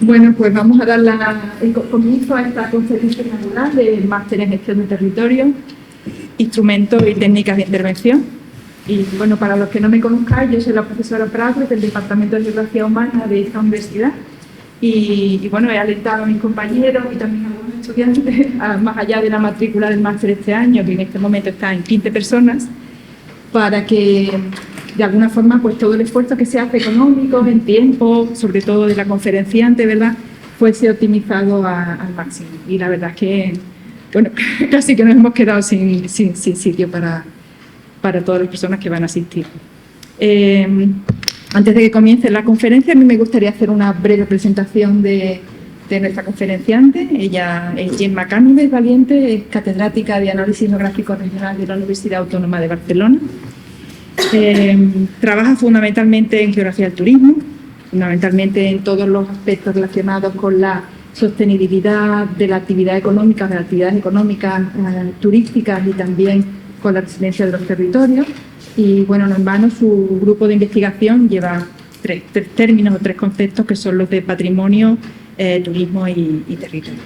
Bueno, pues vamos a dar el comienzo a esta conferencia inaugural del Máster en Gestión de Territorio, Instrumentos y Técnicas de Intervención. Y bueno, para los que no me conozcáis, yo soy la profesora Prado del Departamento de Geografía Humana de esta universidad. Y bueno, he alentado a mis compañeros y también a algunos estudiantes, más allá de la matrícula del máster este año, que en este momento está en 15 personas, para que de alguna forma pues todo el esfuerzo que se hace económico, en tiempo, sobre todo de la conferenciante, ¿verdad?, fuese optimizado al máximo. Y la verdad es que, bueno, casi que nos hemos quedado sin sitio para todas las personas que van a asistir. Antes de que comience la conferencia, a mí me gustaría hacer una breve presentación de nuestra conferenciante. Ella es Gemma Cánovas Valiente, es catedrática de Análisis Geográfico Regional de la Universidad Autónoma de Barcelona. Trabaja fundamentalmente en geografía del turismo, fundamentalmente en todos los aspectos relacionados con la sostenibilidad de la actividad económica, de las actividades económicas turísticas y también con la resiliencia de los territorios. Y bueno, no en vano su grupo de investigación lleva tres términos o tres conceptos que son los de patrimonio, turismo y territorio.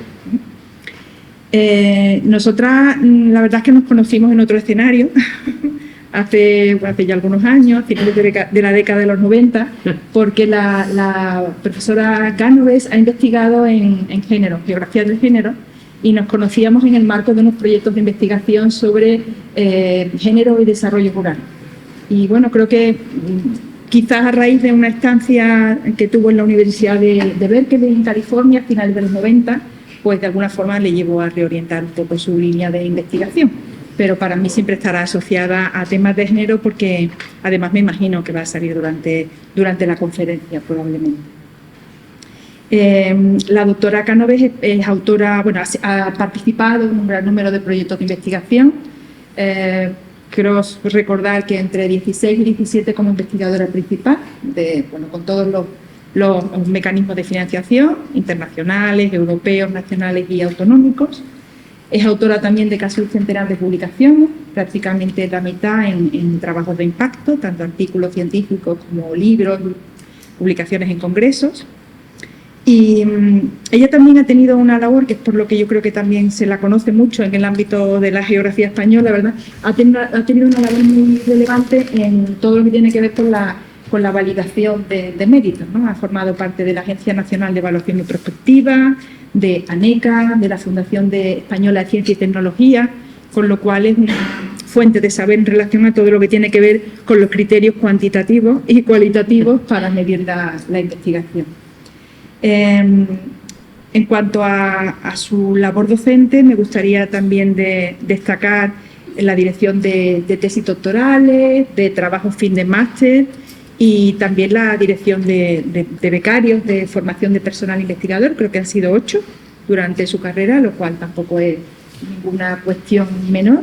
Nosotras, la verdad es que nos conocimos en otro escenario hace ya algunos años, finales de la década de los 90, porque la profesora Cánovas ha investigado en género, geografía del género, y nos conocíamos en el marco de unos proyectos de investigación sobre género y desarrollo rural. Y bueno, creo que quizás a raíz de una estancia que tuvo en la Universidad de Berkeley, en California, a finales de los 90, pues de alguna forma le llevó a reorientar un poco su línea de investigación. Pero para mí siempre estará asociada a temas de género porque además me imagino que va a salir durante la conferencia probablemente. La doctora Cánovas es autora, bueno, ha participado en un gran número de proyectos de investigación. Quiero recordar que entre 16 y 17 como investigadora principal, con todos los mecanismos de financiación internacionales, europeos, nacionales y autonómicos. Es autora también de casi un centenar de publicaciones, prácticamente la mitad en trabajos de impacto, tanto artículos científicos como libros, publicaciones en congresos. Y ella también ha tenido una labor, que es por lo que yo creo que también se la conoce mucho en el ámbito de la geografía española, ¿verdad? Ha tenido una labor muy relevante en todo lo que tiene que ver con la validación de méritos, ¿no? Ha formado parte de la Agencia Nacional de Evaluación y Prospectiva, de ANECA, de la Fundación Española de Ciencia y Tecnología, con lo cual es una fuente de saber en relación a todo lo que tiene que ver con los criterios cuantitativos y cualitativos para medir la investigación. En cuanto a su labor docente, me gustaría también destacar la dirección de tesis doctorales, de trabajos fin de máster y también la dirección de becarios de formación de personal investigador. Creo que han sido 8 durante su carrera, lo cual tampoco es ninguna cuestión menor.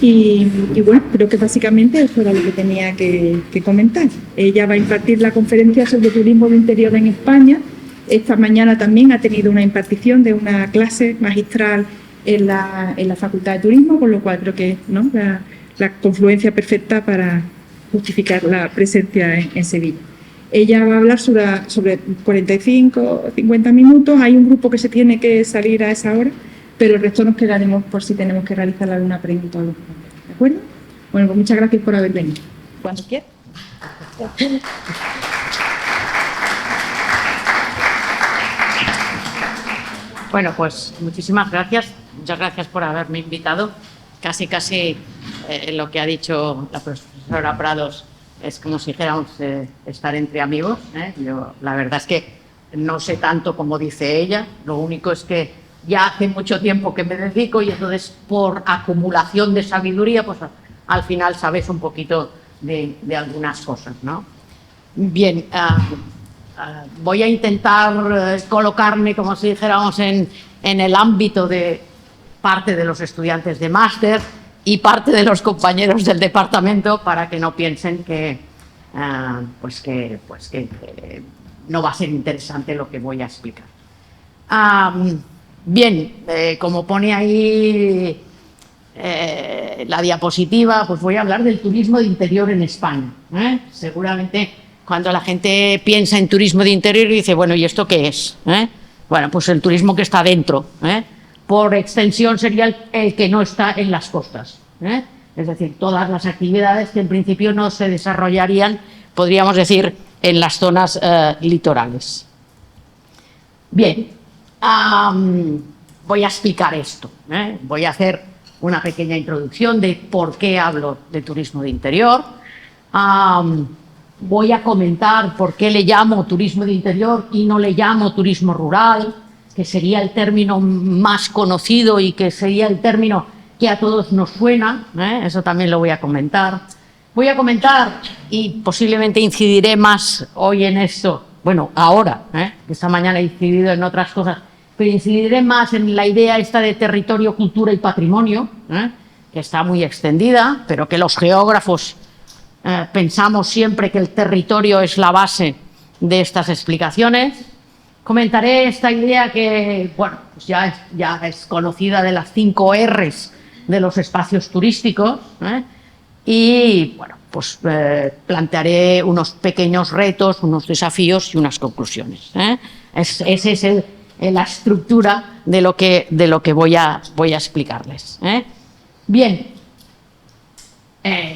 Y bueno, creo que básicamente eso era lo que tenía que comentar. Ella va a impartir la conferencia sobre turismo de interior en España. Esta mañana también ha tenido una impartición de una clase magistral en la Facultad de Turismo, con lo cual creo que, ¿no?, la confluencia perfecta para justificar la presencia en Sevilla. Ella va a hablar sobre 45 o 50 minutos. Hay un grupo que se tiene que salir a esa hora, pero el resto nos quedaremos por si tenemos que realizar alguna pregunta o algo. ¿De acuerdo? Bueno, pues muchas gracias por haber venido. Cuando quieras. Bueno, pues muchísimas gracias. Muchas gracias por haberme invitado. Casi lo que ha dicho la profesora Prados es como si dijéramos estar entre amigos. Yo la verdad es que no sé tanto como dice ella. Lo único es que ya hace mucho tiempo que me dedico y entonces por acumulación de sabiduría, pues al final sabes un poquito de algunas cosas, ¿no? Bien. Voy a intentar colocarme, como si dijéramos, en el ámbito de parte de los estudiantes de máster y parte de los compañeros del departamento para que no piensen que no va a ser interesante lo que voy a explicar. Bien, como pone ahí la diapositiva, pues voy a hablar del turismo de interior en España. Seguramente cuando la gente piensa en turismo de interior dice, bueno, ¿y esto qué es? Bueno, pues el turismo que está dentro. Por extensión sería el que no está en las costas. Es decir, todas las actividades que en principio no se desarrollarían, podríamos decir, en las zonas litorales. Bien, voy a explicar esto. Voy a hacer una pequeña introducción de por qué hablo de turismo de interior. Voy a comentar por qué le llamo turismo de interior y no le llamo turismo rural, que sería el término más conocido y que sería el término que a todos nos suena. Eso también lo voy a comentar. Voy a comentar, y posiblemente incidiré más hoy en esto, bueno, ahora, que esta mañana he incidido en otras cosas, pero incidiré más en la idea esta de territorio, cultura y patrimonio, que está muy extendida, pero que los geógrafos pensamos siempre que el territorio es la base de estas explicaciones. Comentaré esta idea que, bueno, pues ya es conocida, de las 5 R's de los espacios turísticos, y, bueno, pues plantearé unos pequeños retos, unos desafíos y unas conclusiones. Esa es la estructura de lo que voy a explicarles. Bien,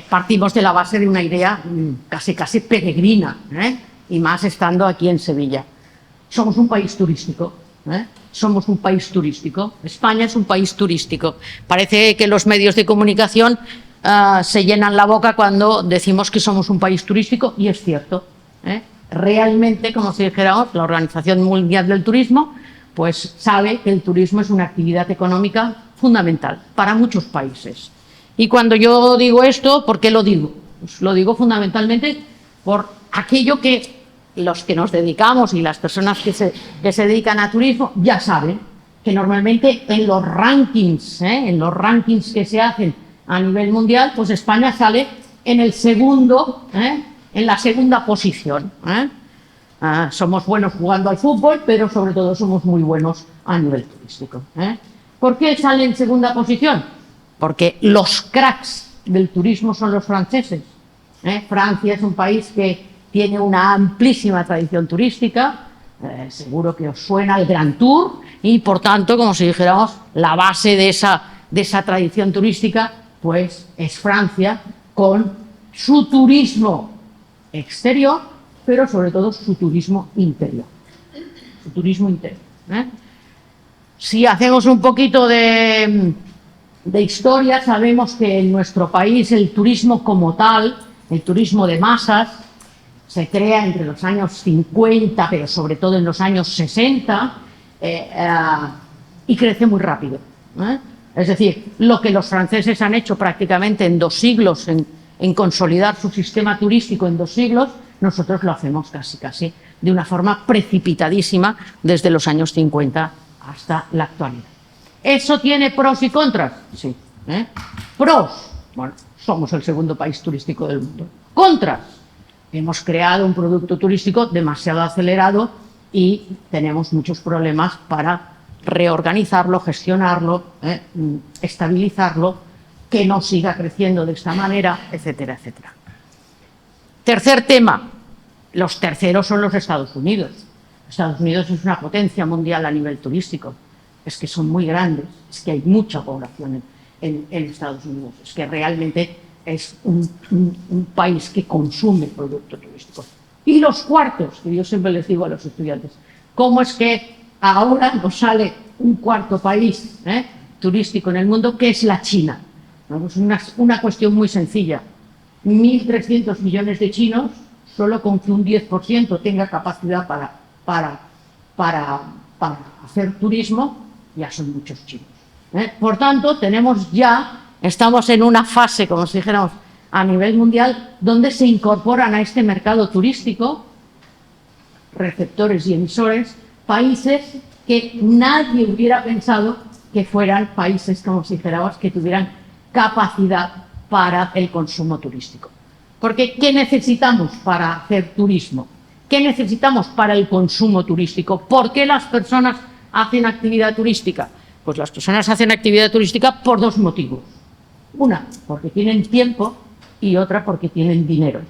partimos de la base de una idea casi peregrina, y más estando aquí en Sevilla. Somos un país turístico. Somos un país turístico. España es un país turístico. Parece que los medios de comunicación se llenan la boca cuando decimos que somos un país turístico, y es cierto. Realmente, como si dijéramos, la Organización Mundial del Turismo pues sabe que el turismo es una actividad económica fundamental para muchos países. Y cuando yo digo esto, ¿por qué lo digo? Pues lo digo fundamentalmente por aquello que los que nos dedicamos y las personas que se dedican a turismo ya saben, que normalmente en los rankings que se hacen a nivel mundial, pues España sale en la segunda posición. Somos buenos jugando al fútbol, pero sobre todo somos muy buenos a nivel turístico. ¿Por qué sale en segunda posición? Porque los cracks del turismo son los franceses. Francia es un país que tiene una amplísima tradición turística, seguro que os suena el Grand Tour, y por tanto, como si dijéramos, la base de esa tradición turística pues es Francia, con su turismo exterior, pero sobre todo su turismo interior. Si hacemos un poquito de historia, sabemos que en nuestro país el turismo como tal, el turismo de masas, se crea entre los años 50, pero sobre todo en los años 60, y crece muy rápido. Es decir, lo que los franceses han hecho prácticamente en 2 siglos, en consolidar su sistema turístico en 2 siglos, nosotros lo hacemos casi de una forma precipitadísima desde los años 50 hasta la actualidad. ¿Eso tiene pros y contras? Sí. Pros, bueno, somos el segundo país turístico del mundo. Contras, hemos creado un producto turístico demasiado acelerado y tenemos muchos problemas para reorganizarlo, gestionarlo, estabilizarlo, que no siga creciendo de esta manera, etcétera, etcétera. Tercer tema, los terceros son los Estados Unidos. Estados Unidos es una potencia mundial a nivel turístico. Es que son muy grandes, es que hay mucha población en Estados Unidos, es que realmente es un país que consume producto turístico. Y los cuartos, que yo siempre les digo a los estudiantes, ¿cómo es que ahora nos sale un cuarto país turístico en el mundo, que es la China? Es una cuestión muy sencilla. 1.300 millones de chinos, solo con que un 10% tenga capacidad para hacer turismo, ya son muchos chinos. Por tanto, estamos en una fase, como si dijéramos, a nivel mundial, donde se incorporan a este mercado turístico, receptores y emisores, países que nadie hubiera pensado que fueran países, como si dijéramos, que tuvieran capacidad para el consumo turístico. Porque, ¿qué necesitamos para hacer turismo? ¿Qué necesitamos para el consumo turístico? ¿Por qué las personas hacen actividad turística? Pues las personas hacen actividad turística por 2 motivos. Una, porque tienen tiempo, y otra, porque tienen dinero.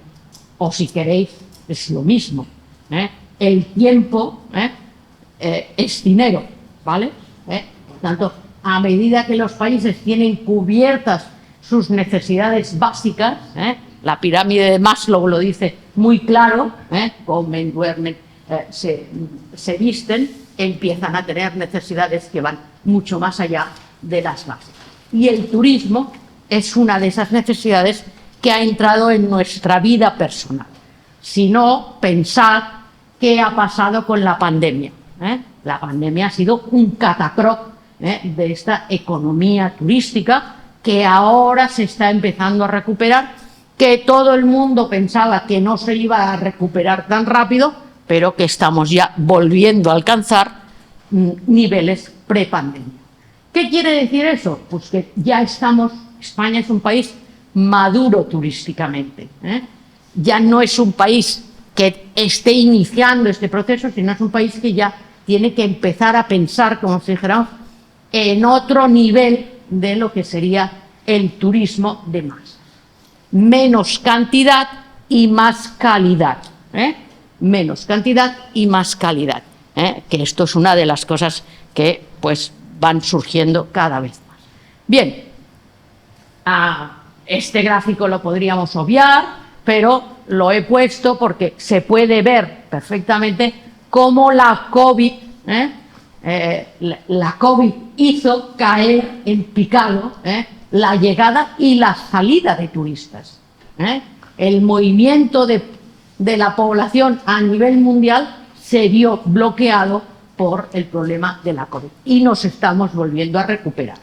O si queréis, es lo mismo. El tiempo es dinero, ¿vale? Por tanto, a medida que los países tienen cubiertas sus necesidades básicas, la pirámide de Maslow lo dice muy claro, comen, duermen, se visten, empiezan a tener necesidades que van mucho más allá de las básicas. Y el turismo es una de esas necesidades que ha entrado en nuestra vida personal. Si no, pensad qué ha pasado con la pandemia. La pandemia ha sido un catacroc de esta economía turística que ahora se está empezando a recuperar, que todo el mundo pensaba que no se iba a recuperar tan rápido, pero que estamos ya volviendo a alcanzar niveles prepandemia. ¿Qué quiere decir eso? Pues que ya estamos, España es un país maduro turísticamente, ya no es un país que esté iniciando este proceso, sino es un país que ya tiene que empezar a pensar, como si dijéramos, en otro nivel de lo que sería el turismo de masas. Menos cantidad y más calidad. Menos cantidad y más calidad. Que esto es una de las cosas que pues van surgiendo cada vez más. Bien, este gráfico lo podríamos obviar, pero lo he puesto porque se puede ver perfectamente cómo la COVID hizo caer en picado la llegada y la salida de turistas. El movimiento de la población a nivel mundial se vio bloqueado por el problema de la COVID y nos estamos volviendo a recuperar.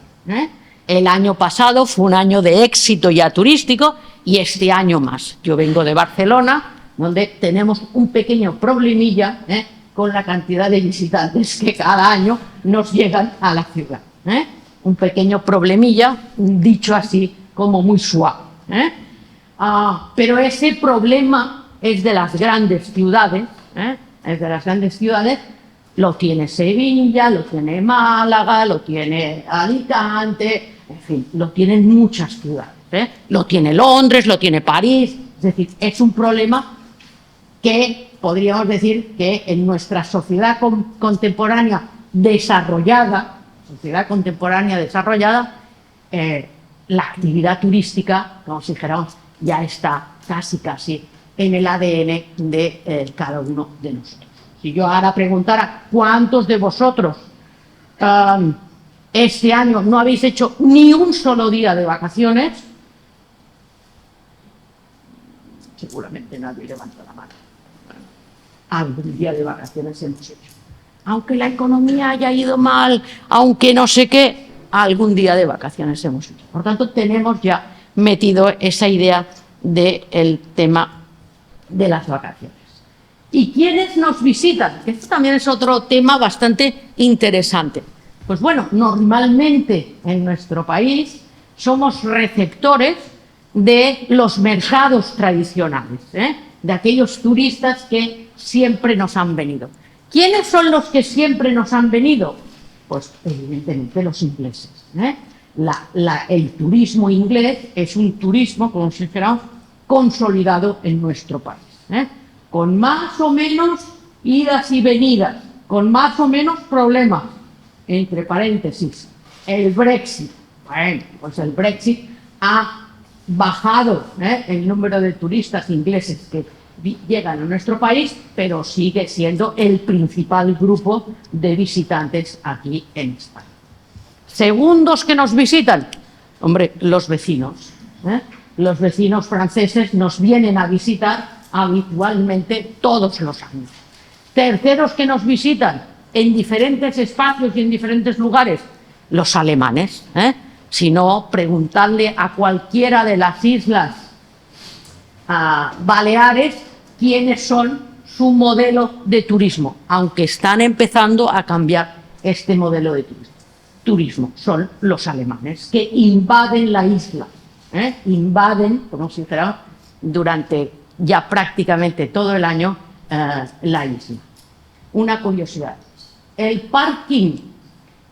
El año pasado fue un año de éxito ya turístico y este año más. Yo vengo de Barcelona, donde tenemos un pequeño problemilla con la cantidad de visitantes que cada año nos llegan a la ciudad. Un pequeño problemilla, dicho así como muy suave. Pero ese problema es de las grandes ciudades, lo tiene Sevilla, lo tiene Málaga, lo tiene Alicante, en fin, lo tienen muchas ciudades. Lo tiene Londres, lo tiene París, es decir, es un problema que podríamos decir que en nuestra sociedad contemporánea desarrollada, la actividad turística, como si dijéramos, ya está casi en el ADN de cada uno de nosotros. Si yo ahora preguntara cuántos de vosotros este año no habéis hecho ni un solo día de vacaciones, seguramente nadie levanta la mano. Algún día de vacaciones hemos hecho. Aunque la economía haya ido mal, aunque no sé qué, algún día de vacaciones hemos hecho. Por tanto, tenemos ya metido esa idea del tema de las vacaciones. ¿Y quiénes nos visitan? Esto también es otro tema bastante interesante. Pues bueno, normalmente en nuestro país somos receptores de los mercados tradicionales, de aquellos turistas que siempre nos han venido. ¿Quiénes son los que siempre nos han venido? Pues evidentemente los ingleses. El turismo inglés es un turismo, como si dijéramos, consolidado en nuestro país, con más o menos idas y venidas, con más o menos problemas, entre paréntesis, el Brexit. Bueno, pues el Brexit ha bajado el número de turistas ingleses que llegan a nuestro país, pero sigue siendo el principal grupo de visitantes aquí en España. Segundos que nos visitan, hombre, los vecinos. Los vecinos franceses nos vienen a visitar habitualmente todos los años. Terceros que nos visitan en diferentes espacios y en diferentes lugares, los alemanes. Si no, preguntadle a cualquiera de las islas Baleares quiénes son su modelo de turismo, aunque están empezando a cambiar este modelo de turismo. Son los alemanes, que invaden la isla, invaden, como si dijera, durante ya prácticamente todo el año la isla. Una curiosidad, el parking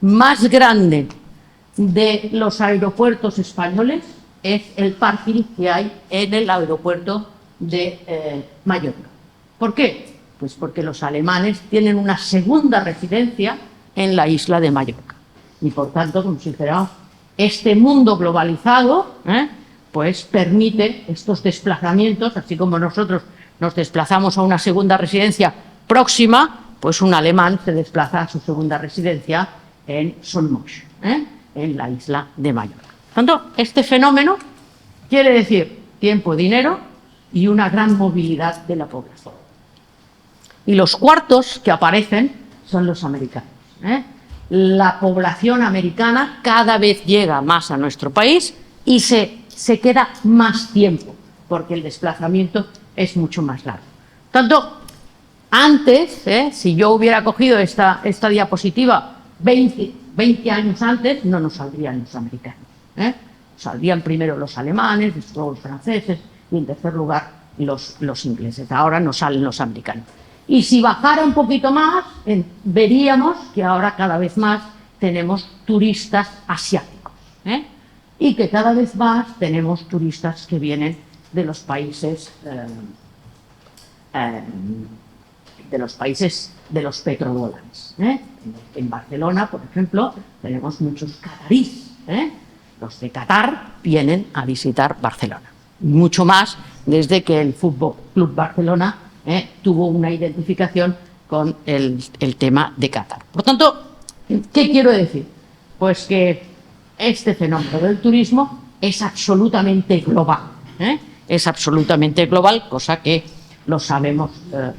más grande de los aeropuertos españoles es el parking que hay en el aeropuerto de Mallorca. ¿Por qué? Pues porque los alemanes tienen una segunda residencia en la isla de Mallorca. Y por tanto, como si dijéramos, este mundo globalizado pues permite estos desplazamientos, así como nosotros nos desplazamos a una segunda residencia próxima, pues un alemán se desplaza a su segunda residencia en Solmosh, en la isla de Mallorca. Por tanto, este fenómeno quiere decir tiempo, dinero y una gran movilidad de la población. Y los cuartos que aparecen son los americanos. La población americana cada vez llega más a nuestro país y se queda más tiempo, porque el desplazamiento es mucho más largo. Tanto, antes, si yo hubiera cogido esta diapositiva 20 años antes, no nos saldrían los americanos. Saldrían primero los alemanes, luego los franceses y en tercer lugar los ingleses. Ahora nos salen los americanos. Y si bajara un poquito más, veríamos que ahora cada vez más tenemos turistas asiáticos. Y que cada vez más tenemos turistas que vienen de los países de los petrodólares. En Barcelona, por ejemplo, tenemos muchos cataríes. Los de Qatar vienen a visitar Barcelona. Mucho más desde que el Fútbol Club Barcelona tuvo una identificación con el tema de Qatar. Por tanto, ¿qué quiero decir? Pues que este fenómeno del turismo es absolutamente global. Es absolutamente global, cosa que lo sabemos todos.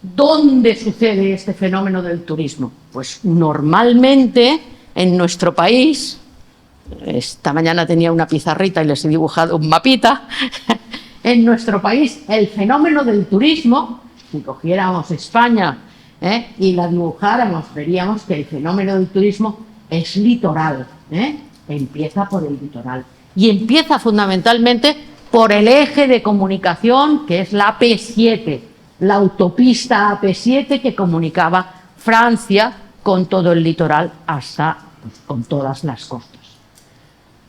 ¿Dónde sucede este fenómeno del turismo? Pues normalmente en nuestro país. Esta mañana tenía una pizarrita y les he dibujado un mapita. En nuestro país, el fenómeno del turismo, si cogiéramos España y la dibujáramos, veríamos que el fenómeno del turismo es litoral. Empieza por el litoral. Y empieza fundamentalmente por el eje de comunicación, que es la AP7, la autopista AP7 que comunicaba Francia con todo el litoral hasta con todas las costas.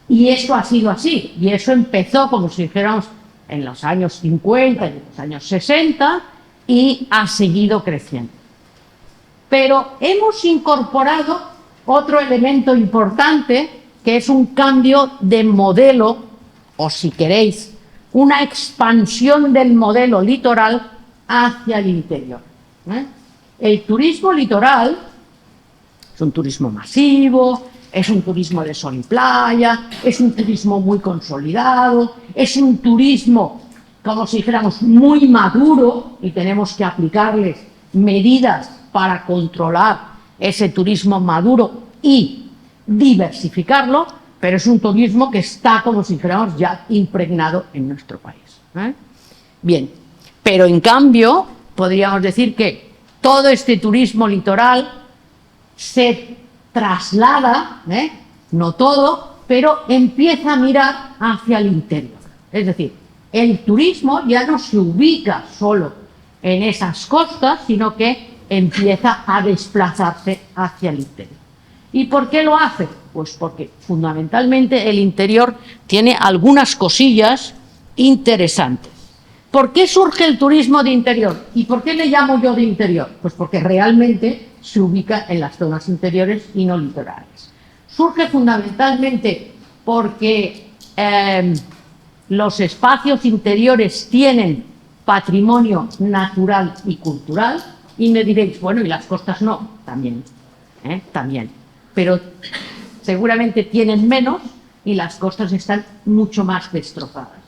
Y eso ha sido así, y eso empezó, como si dijéramos, en los años 50 y en los años 60, y ha seguido creciendo. Pero hemos incorporado otro elemento importante, que es un cambio de modelo, o si queréis, una expansión del modelo litoral hacia el interior. El turismo litoral es un turismo masivo, es un turismo de sol y playa, es un turismo muy consolidado, es un turismo, como si dijéramos, muy maduro, y tenemos que aplicarles medidas para controlar ese turismo maduro y diversificarlo, pero es un turismo que está, como si dijéramos, ya impregnado en nuestro país. Bien, pero en cambio podríamos decir que todo este turismo litoral se traslada, no todo, pero empieza a mirar hacia el interior. Es decir, el turismo ya no se ubica solo en esas costas, sino que empieza a desplazarse hacia el interior. ¿Y por qué lo hace? Pues porque fundamentalmente el interior tiene algunas cosillas interesantes. ¿Por qué surge el turismo de interior? ¿Y por qué le llamo yo de interior? Pues porque realmente se ubica en las zonas interiores y no litorales. Surge fundamentalmente porque los espacios interiores tienen patrimonio natural y cultural, y me diréis, bueno, ¿y las costas no? También, también. Pero seguramente tienen menos y las costas están mucho más destrozadas.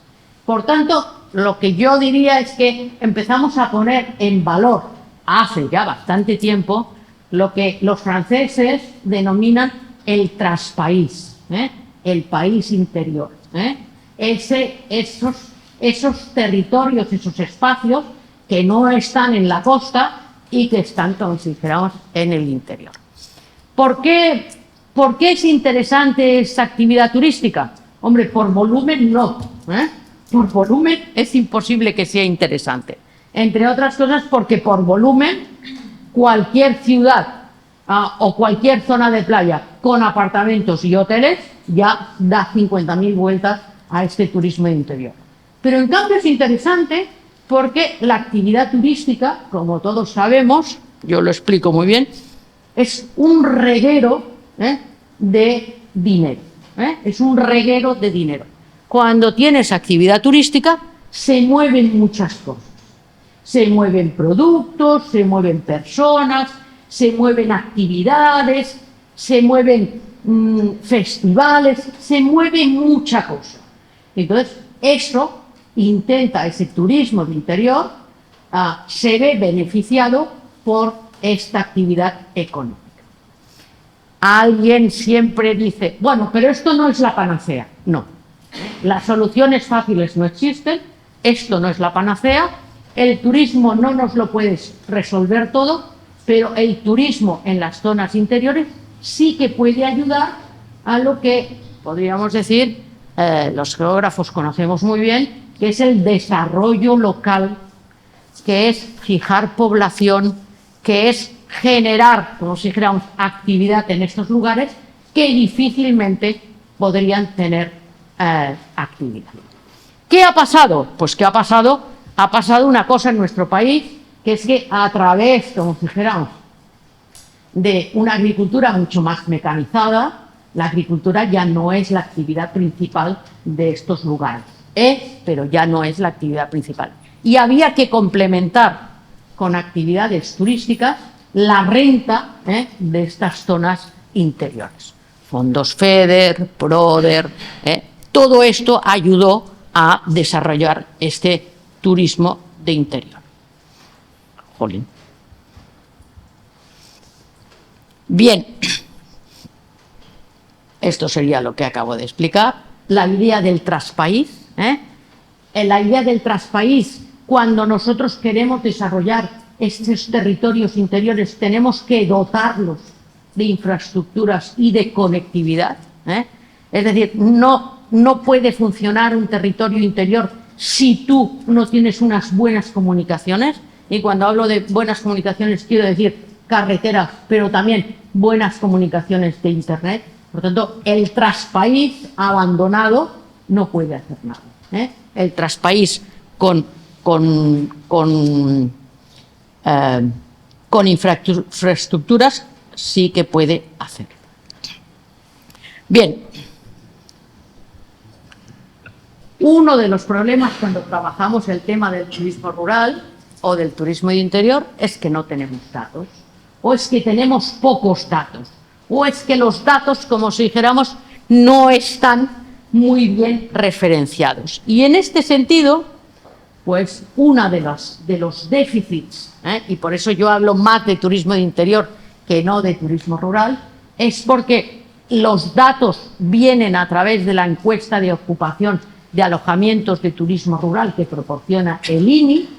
Por tanto, lo que yo diría es que empezamos a poner en valor, hace ya bastante tiempo, lo que los franceses denominan el traspaís, el país interior. Esos territorios, esos espacios que no están en la costa y que están, como si dijéramos, en el interior. ¿Por qué es interesante esta actividad turística? Hombre, por volumen no. Por volumen es imposible que sea interesante. Entre otras cosas porque por volumen cualquier ciudad o cualquier zona de playa con apartamentos y hoteles ya da 50.000 vueltas a este turismo interior. Pero en cambio es interesante Porque la actividad turística, como todos sabemos, yo lo explico muy bien, es un reguero de dinero. Es un reguero de dinero. Cuando tienes actividad turística, se mueven muchas cosas. Se mueven productos, se mueven personas, se mueven actividades, se mueven festivales, se mueve mucha cosa. Entonces, eso intenta, ese turismo de interior, se ve beneficiado por esta actividad económica. Alguien siempre dice, bueno, pero esto no es la panacea. No, las soluciones fáciles no existen, esto no es la panacea, el turismo no nos lo puede resolver todo, pero el turismo en las zonas interiores sí que puede ayudar a lo que podríamos decir, los geógrafos conocemos muy bien, que es el desarrollo local, que es fijar población, que es generar, como si dijéramos, actividad en estos lugares que difícilmente podrían tener actividad. ¿Qué ha pasado? Pues ¿qué ha pasado? Ha pasado una cosa en nuestro país, que es que a través, como si dijéramos, de una agricultura mucho más mecanizada, la agricultura ya no es la actividad principal de estos lugares. Pero ya no es la actividad principal. Y había que complementar con actividades turísticas la renta de estas zonas interiores. Fondos FEDER, PRODER, todo esto ayudó a desarrollar este turismo de interior. Jolín. Bien, esto sería lo que acabo de explicar. La idea del traspaís. La idea del traspaís, cuando nosotros queremos desarrollar estos territorios interiores, tenemos que dotarlos de infraestructuras y de conectividad. Es decir, no puede funcionar un territorio interior si tú no tienes unas buenas comunicaciones. Y cuando hablo de buenas comunicaciones quiero decir carreteras, pero también buenas comunicaciones de Internet. Por tanto, el traspaís abandonado no puede hacer nada. El traspaís con infraestructuras sí que puede hacer. Bien. Uno de los problemas cuando trabajamos el tema del turismo rural o del turismo de interior es que no tenemos datos, o es que tenemos pocos datos, o es que los datos, como si dijéramos, no están muy bien referenciados. Y en este sentido, pues uno de los déficits, y por eso yo hablo más de turismo de interior que no de turismo rural, es porque los datos vienen a través de la encuesta de ocupación de alojamientos de turismo rural que proporciona el INI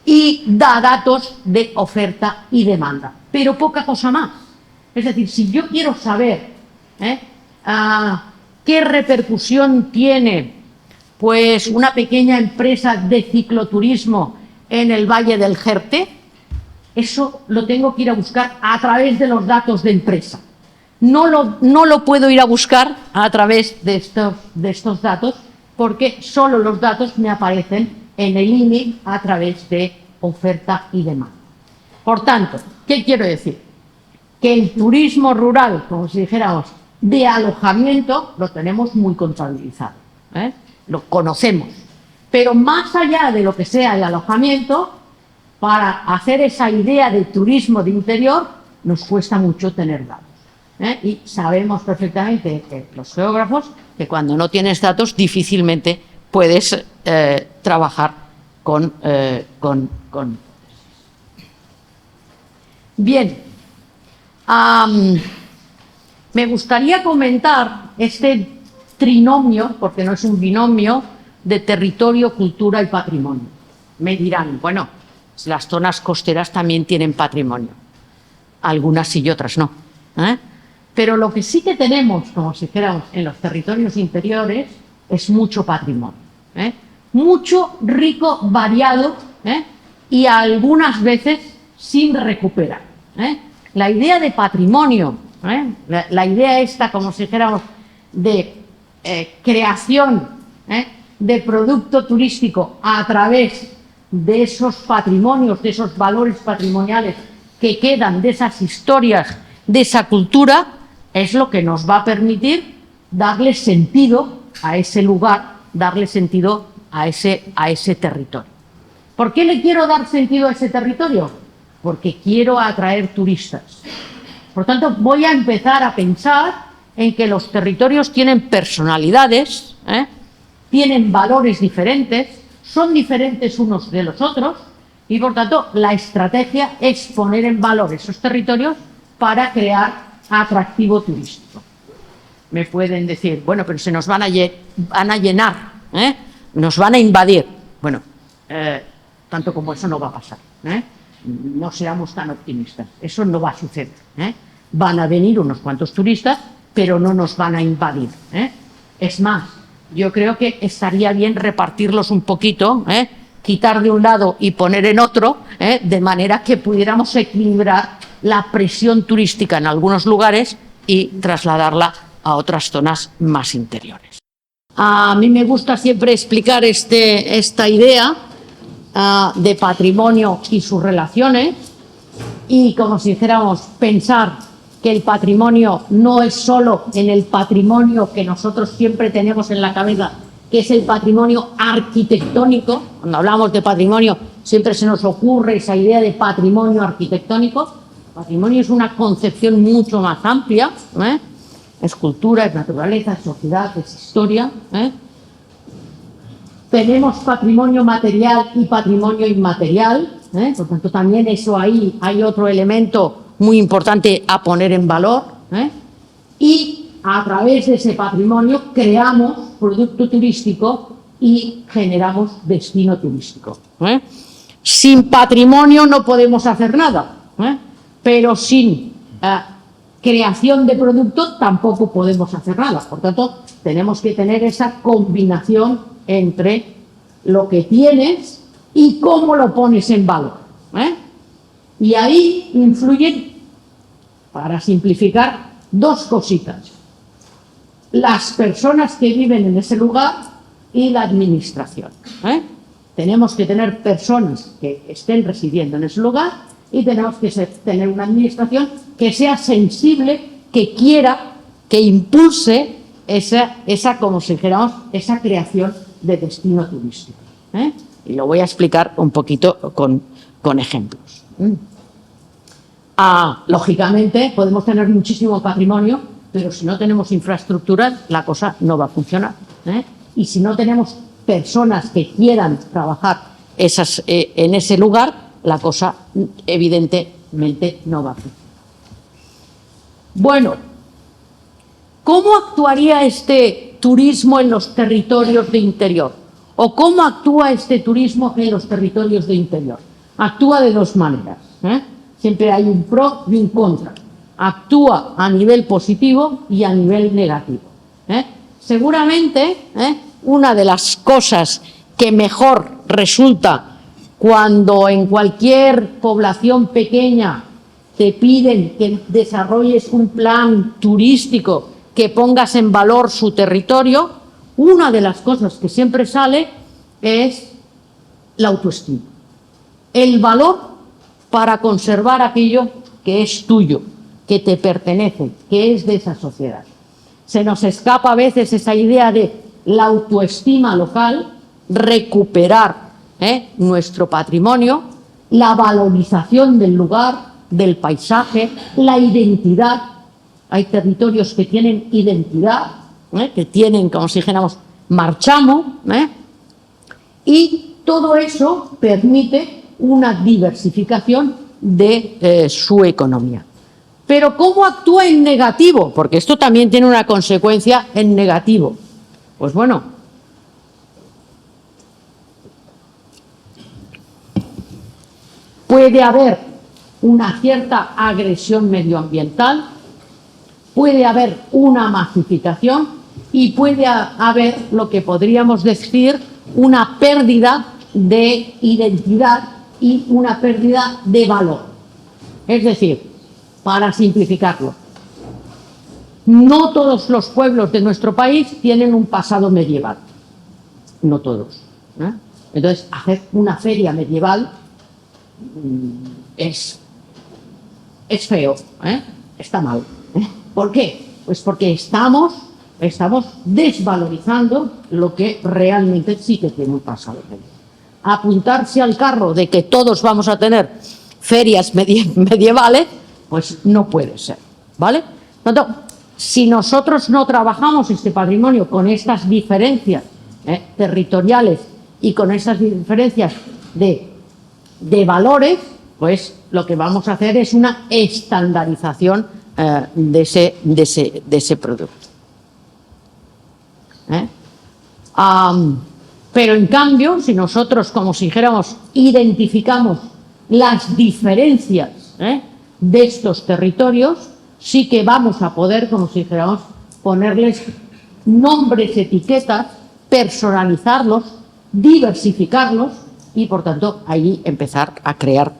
y da datos de oferta y demanda, pero poca cosa más. Es decir, si yo quiero saber qué repercusión tiene pues una pequeña empresa de cicloturismo en el Valle del Jerte, eso lo tengo que ir a buscar a través de los datos de empresa. No lo puedo ir a buscar a través de estos datos, porque solo los datos me aparecen en el INE a través de oferta y demanda. Por tanto, ¿qué quiero decir? Que el turismo rural, como si dijéramos, de alojamiento, lo tenemos muy contabilizado, lo conocemos. Pero más allá de lo que sea el alojamiento, para hacer esa idea de turismo de interior, nos cuesta mucho tener datos. Y sabemos perfectamente, los geógrafos, que cuando no tienes datos difícilmente puedes trabajar con. Bien, me gustaría comentar este trinomio, porque no es un binomio, de territorio, cultura y patrimonio. Me dirán, bueno, las zonas costeras también tienen patrimonio, algunas sí y otras no. Pero lo que sí que tenemos, como si dijéramos, en los territorios interiores, es mucho patrimonio. Mucho, rico, variado, y algunas veces sin recuperar. La idea de patrimonio, la idea esta, como si dijéramos, de creación de producto turístico a través de esos patrimonios, de esos valores patrimoniales que quedan, de esas historias, de esa cultura, es lo que nos va a permitir darle sentido a ese lugar, darle sentido a ese territorio. ¿Por qué le quiero dar sentido a ese territorio? Porque quiero atraer turistas. Por tanto, voy a empezar a pensar en que los territorios tienen personalidades, tienen valores diferentes, son diferentes unos de los otros y, por tanto, la estrategia es poner en valor esos territorios para crear atractivo turístico. Me pueden decir, bueno, pero se nos van a llenar, nos van a invadir. Bueno, tanto como eso no va a pasar, no seamos tan optimistas, eso no va a suceder. Van a venir unos cuantos turistas, pero no nos van a invadir. Es más, yo creo que estaría bien repartirlos un poquito, quitar de un lado y poner en otro, de manera que pudiéramos equilibrar la presión turística en algunos lugares y trasladarla a otras zonas más interiores. A mí me gusta siempre explicar esta idea de patrimonio y sus relaciones, y como si dijéramos pensar que el patrimonio no es solo en el patrimonio que nosotros siempre tenemos en la cabeza, que es el patrimonio arquitectónico. Cuando hablamos de patrimonio siempre se nos ocurre esa idea de patrimonio arquitectónico. Patrimonio es una concepción mucho más amplia, es cultura, es naturaleza, es sociedad, es historia. Tenemos patrimonio material y patrimonio inmaterial, por tanto también eso ahí hay otro elemento muy importante a poner en valor, y a través de ese patrimonio creamos producto turístico y generamos destino turístico. Sin patrimonio no podemos hacer nada, pero sin creación de producto tampoco podemos hacer nada. Por tanto, tenemos que tener esa combinación entre lo que tienes y cómo lo pones en valor. Y ahí influyen, para simplificar, dos cositas: las personas que viven en ese lugar y la administración. Tenemos que tener personas que estén residiendo en ese lugar y tenemos que tener una administración que sea sensible, que quiera, que impulse esa, como si dijéramos, esa creación de destino turístico. Y lo voy a explicar un poquito con ejemplos. Lógicamente podemos tener muchísimo patrimonio, pero si no tenemos infraestructuras la cosa no va a funcionar. Y si no tenemos personas que quieran trabajar en ese lugar, la cosa evidentemente no va a funcionar. Bueno, ¿cómo actuaría este turismo en los territorios de interior? ¿O cómo actúa este turismo en los territorios de interior? Actúa de dos maneras. Siempre hay un pro y un contra. Actúa a nivel positivo y a nivel negativo. Seguramente una de las cosas que mejor resulta cuando en cualquier población pequeña te piden que desarrolles un plan turístico, que pongas en valor su territorio, una de las cosas que siempre sale es la autoestima. El valor para conservar aquello que es tuyo, que te pertenece, que es de esa sociedad. Se nos escapa a veces esa idea de la autoestima local, recuperar nuestro patrimonio, la valorización del lugar, del paisaje, la identidad. Hay territorios que tienen identidad, que tienen, como si dijéramos, marchamo, y todo eso permite una diversificación de su economía. Pero ¿cómo actúa en negativo? Porque esto también tiene una consecuencia en negativo. Pues bueno, puede haber una cierta agresión medioambiental, puede haber una masificación y puede haber lo que podríamos decir una pérdida de identidad y una pérdida de valor. Es decir, para simplificarlo, no todos los pueblos de nuestro país tienen un pasado medieval. no todos. Entonces, hacer una feria medieval es feo, está mal. ¿Por qué? Pues porque estamos desvalorizando lo que realmente sí que tiene un pasado. Apuntarse al carro de que todos vamos a tener ferias medievales, pues no puede ser, ¿vale? Por tanto, si nosotros no trabajamos este patrimonio con estas diferencias territoriales y con estas diferencias de valores, pues lo que vamos a hacer es una estandarización de ese producto. Pero en cambio, si nosotros, como si dijéramos, identificamos las diferencias de estos territorios, sí que vamos a poder, como si dijéramos, ponerles nombres, etiquetas, personalizarlos, diversificarlos y, por tanto, allí empezar a crear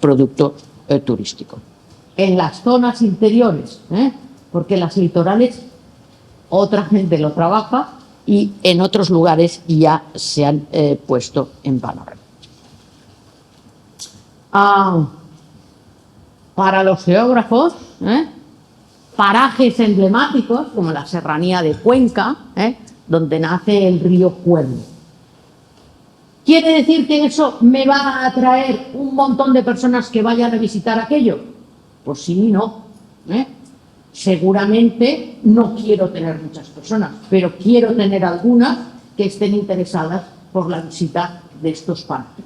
producto turístico. En las zonas interiores, porque las litorales otra gente lo trabaja y en otros lugares ya se han puesto en valor. Para los geógrafos, parajes emblemáticos como la serranía de Cuenca, donde nace el río Cuervo. ¿Quiere decir que eso me va a atraer un montón de personas que vayan a visitar aquello? Pues sí y no. Seguramente no quiero tener muchas personas, pero quiero tener algunas que estén interesadas por la visita de estos parques.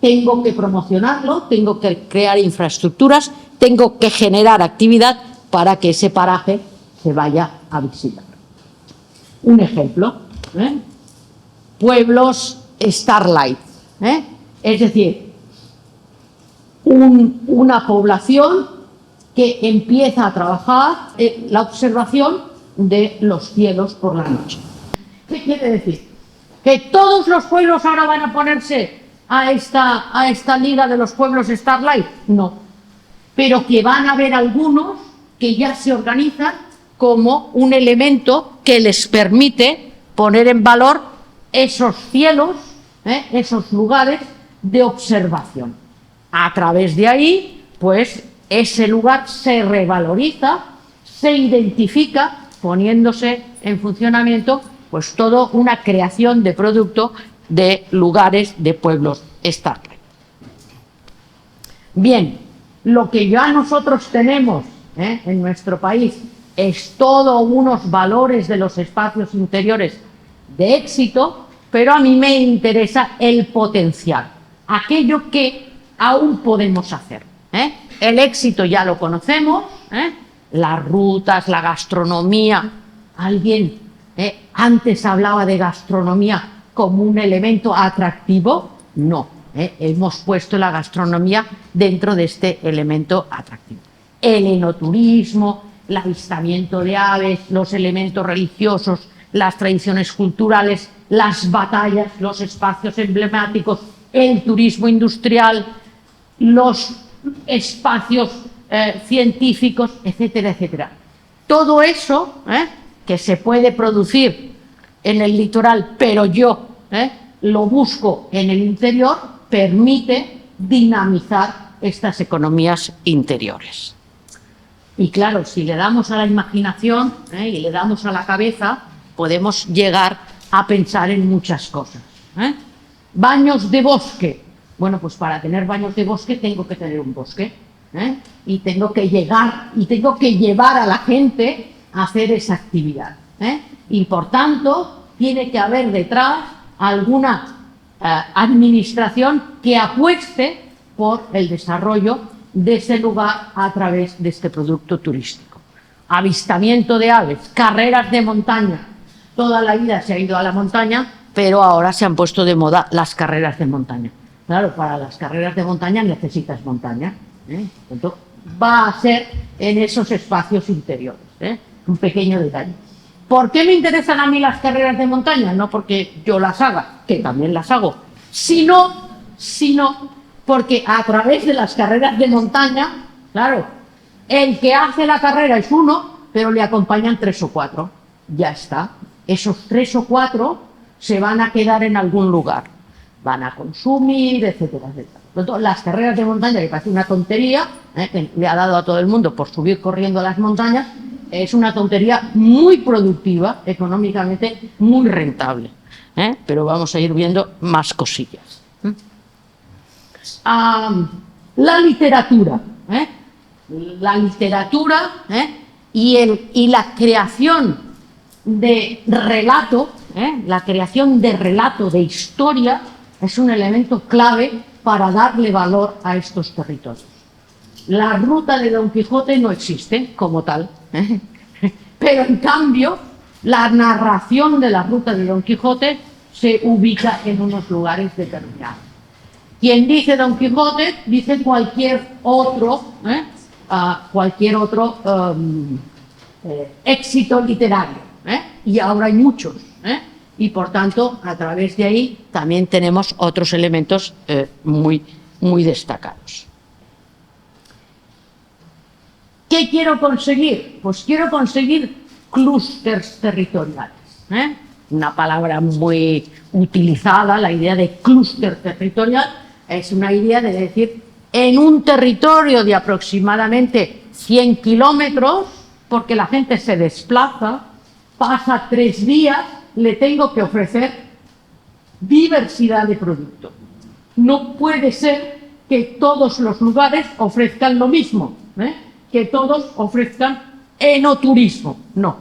Tengo que promocionarlo, tengo que crear infraestructuras, tengo que generar actividad para que ese paraje se vaya a visitar. Un ejemplo, pueblos Starlight, es decir, una población que empieza a trabajar la observación de los cielos por la noche. ¿Qué quiere decir? ¿Que todos los pueblos ahora van a ponerse a esta liga de los pueblos Starlight? No. Pero que van a haber algunos que ya se organizan como un elemento que les permite poner en valor esos cielos, esos lugares de observación. A través de ahí, pues, ese lugar se revaloriza, se identifica, poniéndose en funcionamiento, pues, toda una creación de producto de lugares, de pueblos Starlight. Bien, lo que ya nosotros tenemos en nuestro país es todos unos valores de los espacios interiores de éxito, pero a mí me interesa el potencial, aquello que aún podemos hacer. El éxito ya lo conocemos, las rutas, la gastronomía. Alguien antes hablaba de gastronomía como un elemento atractivo. No, hemos puesto la gastronomía dentro de este elemento atractivo. El enoturismo, el avistamiento de aves, los elementos religiosos, las tradiciones culturales, las batallas, los espacios emblemáticos, el turismo industrial, los espacios científicos, etcétera, etcétera. Todo eso que se puede producir en el litoral, pero yo lo busco en el interior, permite dinamizar estas economías interiores. Y claro, si le damos a la imaginación y le damos a la cabeza, podemos llegar a pensar en muchas cosas. Baños de bosque. Bueno, pues para tener baños de bosque tengo que tener un bosque, y tengo que llevar a la gente a hacer esa actividad. Y por tanto, tiene que haber detrás alguna administración que apueste por el desarrollo de ese lugar a través de este producto turístico. Avistamiento de aves, carreras de montaña. Toda la vida se ha ido a la montaña, pero ahora se han puesto de moda las carreras de montaña. Claro, para las carreras de montaña necesitas montaña. Entonces, va a ser en esos espacios interiores. Un pequeño detalle. ¿Por qué me interesan a mí las carreras de montaña? No porque yo las haga, que también las hago, sino porque a través de las carreras de montaña, claro, el que hace la carrera es uno, pero le acompañan 3 o 4. Ya está. Esos 3 o 4 se van a quedar en algún lugar, van a consumir, etcétera, etcétera. Por lo tanto, las carreras de montaña, que parece una tontería, que le ha dado a todo el mundo por subir corriendo a las montañas, es una tontería muy productiva, económicamente muy rentable. Pero vamos a ir viendo más cosillas. La literatura. La literatura y la creación de relato, la creación de relato, de historia, es un elemento clave para darle valor a estos territorios. La ruta de Don Quijote no existe como tal, pero en cambio la narración de la ruta de Don Quijote se ubica en unos lugares determinados. Quien dice Don Quijote dice cualquier otro éxito literario, y ahora hay muchos, y por tanto a través de ahí también tenemos otros elementos muy destacados. ¿Qué quiero conseguir? Pues quiero conseguir clústeres territoriales. Una palabra muy utilizada, la idea de clúster territorial, es una idea de decir, en un territorio de aproximadamente 100 kilómetros, porque la gente se desplaza, pasa 3 días, le tengo que ofrecer diversidad de productos. No puede ser que todos los lugares ofrezcan lo mismo, que todos ofrezcan enoturismo. No.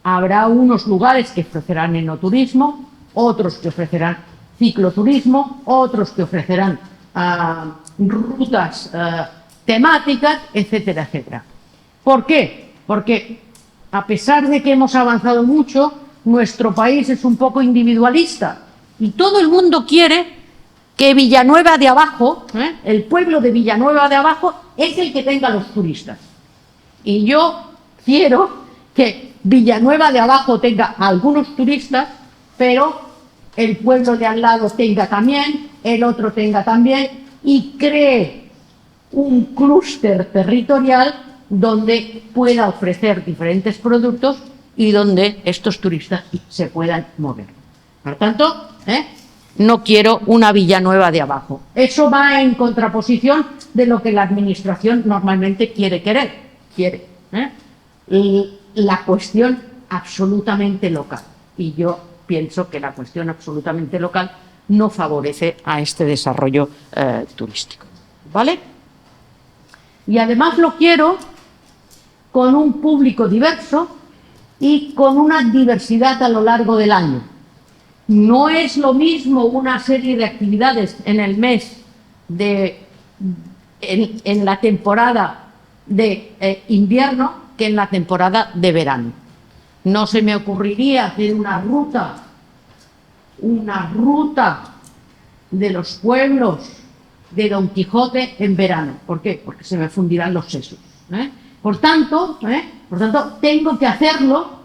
Habrá unos lugares que ofrecerán enoturismo, otros que ofrecerán cicloturismo, otros que ofrecerán rutas temáticas, etcétera, etcétera. ¿Por qué? Porque a pesar de que hemos avanzado mucho, nuestro país es un poco individualista y todo el mundo quiere que Villanueva de Abajo, el pueblo de Villanueva de Abajo, es el que tenga los turistas. Y yo quiero que Villanueva de Abajo tenga algunos turistas, pero el pueblo de al lado tenga también, el otro tenga también, y cree un clúster territorial donde pueda ofrecer diferentes productos y donde estos turistas se puedan mover. Por tanto, no quiero una Villanueva de Abajo. Eso va en contraposición de lo que la administración normalmente quiere. La cuestión absolutamente local. Y yo pienso que la cuestión absolutamente local no favorece a este desarrollo turístico. ¿Vale? Y además lo quiero con un público diverso y con una diversidad a lo largo del año. No es lo mismo una serie de actividades en el mes en la temporada de invierno que en la temporada de verano. No se me ocurriría hacer una ruta de los pueblos de Don Quijote en verano. ¿Por qué? Porque se me fundirán los sesos. Por tanto, tengo que hacerlo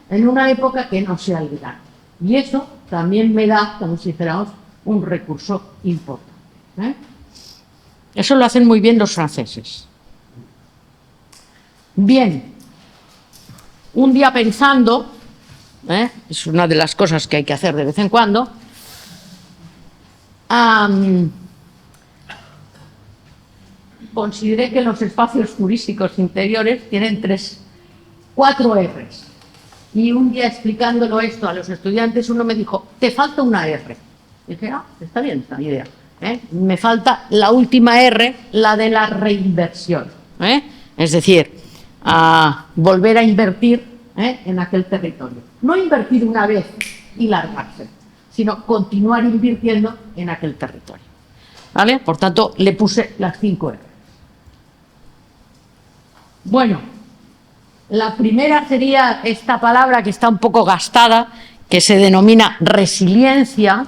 en una época que no sea el verano. Y eso también me da, como si dijéramos, un recurso importante. Eso lo hacen muy bien los franceses. Bien, un día pensando, es una de las cosas que hay que hacer de vez en cuando, consideré que los espacios turísticos interiores tienen 4 R's. Y un día explicándolo esto a los estudiantes, uno me dijo, te falta una R. Y dije, está bien esta idea. Me falta la última R, la de la reinversión. Es decir, volver a invertir en aquel territorio. No invertir una vez y largarse, sino continuar invirtiendo en aquel territorio. ¿Vale? Por tanto, le puse las 5 R. Bueno, la primera sería esta palabra que está un poco gastada, que se denomina resiliencia,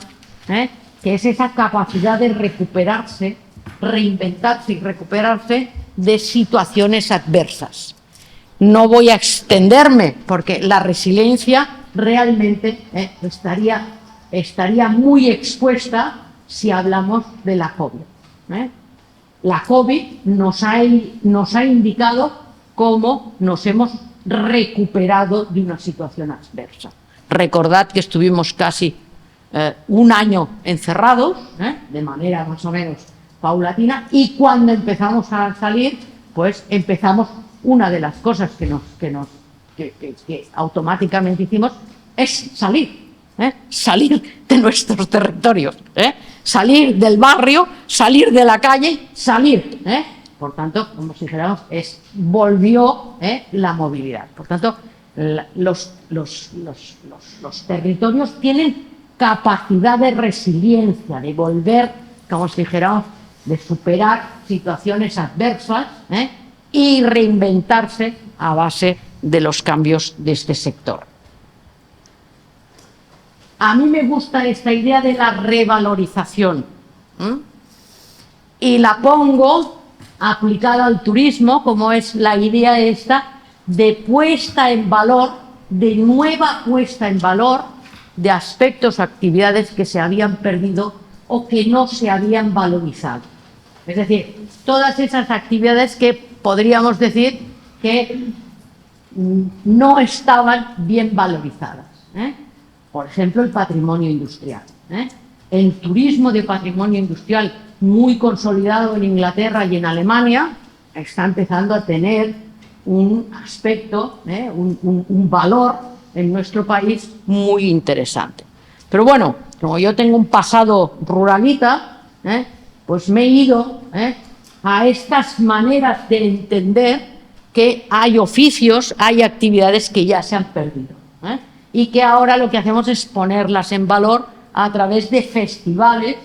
que es esa capacidad de recuperarse, reinventarse y recuperarse de situaciones adversas. No voy a extenderme porque la resiliencia realmente estaría muy expuesta si hablamos de la COVID. La COVID nos ha indicado cómo nos hemos recuperado de una situación adversa. Recordad que estuvimos casi un año encerrados, de manera más o menos paulatina, y cuando empezamos a salir, pues empezamos, una de las cosas que automáticamente hicimos es salir, salir de nuestros territorios, salir del barrio, salir de la calle, salir. Por tanto, como si dijéramos, volvió la movilidad. Por tanto, los territorios tienen capacidad de resiliencia, de volver, como si dijéramos, de superar situaciones adversas y reinventarse a base de los cambios de este sector. A mí me gusta esta idea de la revalorización y la pongo aplicada al turismo, como es la idea esta de puesta en valor, de nueva puesta en valor de aspectos o actividades que se habían perdido o que no se habían valorizado. Es decir, todas esas actividades que podríamos decir que no estaban bien valorizadas. Por ejemplo, el patrimonio industrial. El turismo de patrimonio industrial, muy consolidado en Inglaterra y en Alemania, está empezando a tener un aspecto, un valor en nuestro país muy interesante. Pero bueno, como yo tengo un pasado ruralita, pues me he ido a estas maneras de entender que hay oficios, hay actividades que ya se han perdido y que ahora lo que hacemos es ponerlas en valor a través de festivales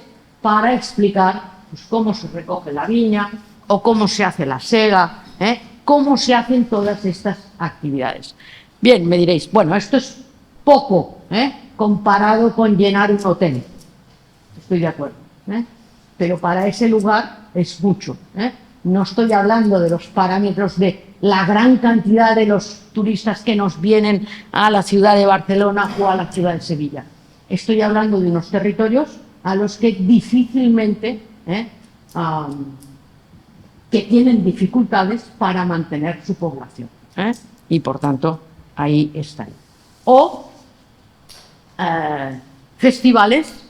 para explicar pues, cómo se recoge la viña o cómo se hace la sega, cómo se hacen todas estas actividades. Bien, me diréis, bueno, esto es poco comparado con llenar un hotel. Estoy de acuerdo. Pero para ese lugar es mucho. No estoy hablando de los parámetros de la gran cantidad de los turistas que nos vienen a la ciudad de Barcelona o a la ciudad de Sevilla. Estoy hablando de unos territorios a los que difícilmente, que tienen dificultades para mantener su población. Y por tanto, ahí están. O festivales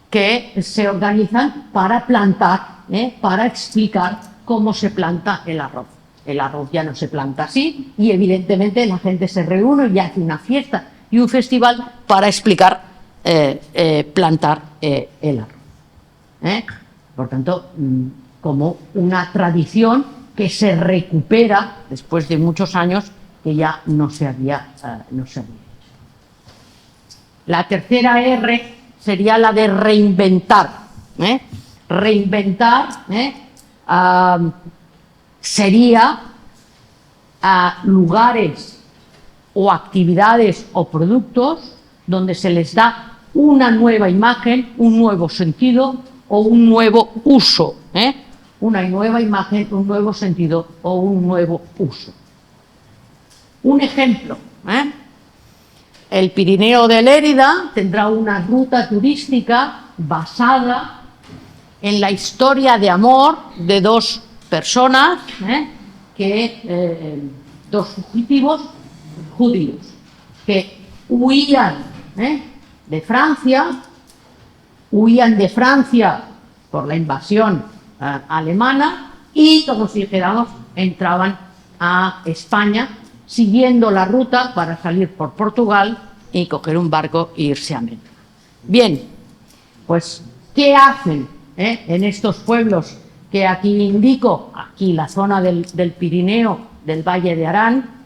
que se organizan para plantar, para explicar cómo se planta el arroz. El arroz ya no se planta así y evidentemente la gente se reúne y hace una fiesta y un festival para explicar plantar el arroz. Por tanto, como una tradición que se recupera después de muchos años que ya no se había hecho. La tercera R sería la de reinventar. Reinventar sería lugares o actividades o productos donde se les da una nueva imagen, un nuevo sentido o un nuevo uso. Una nueva imagen, un nuevo sentido o un nuevo uso. Un ejemplo. El Pirineo de Lérida tendrá una ruta turística basada en la historia de amor de dos personas, dos fugitivos judíos, que huían de Francia por la invasión alemana y, como si dijéramos, entraban a España siguiendo la ruta para salir por Portugal y coger un barco e irse a América. Bien, pues, ¿qué hacen en estos pueblos que aquí indico? Aquí la zona del Pirineo, del Valle de Arán.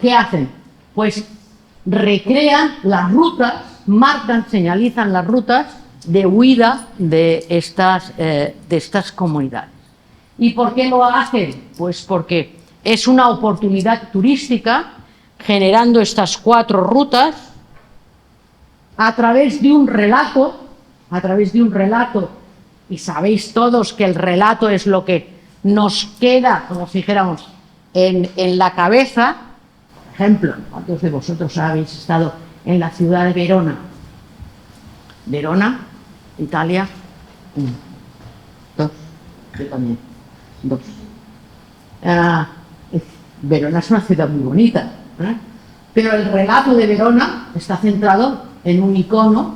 ¿Qué hacen? Pues recrean las rutas, marcan, señalizan las rutas de huida de estas comunidades. ¿Y por qué lo hacen? Pues porque es una oportunidad turística, generando estas 4 rutas a través de un relato, y sabéis todos que el relato es lo que nos queda, como si dijéramos, en la cabeza. Por ejemplo, ¿cuántos de vosotros habéis estado en la ciudad de Verona? Verona, Italia, 1, 2, yo también, 2. Verona es una ciudad muy bonita, Pero el relato de Verona está centrado en un icono,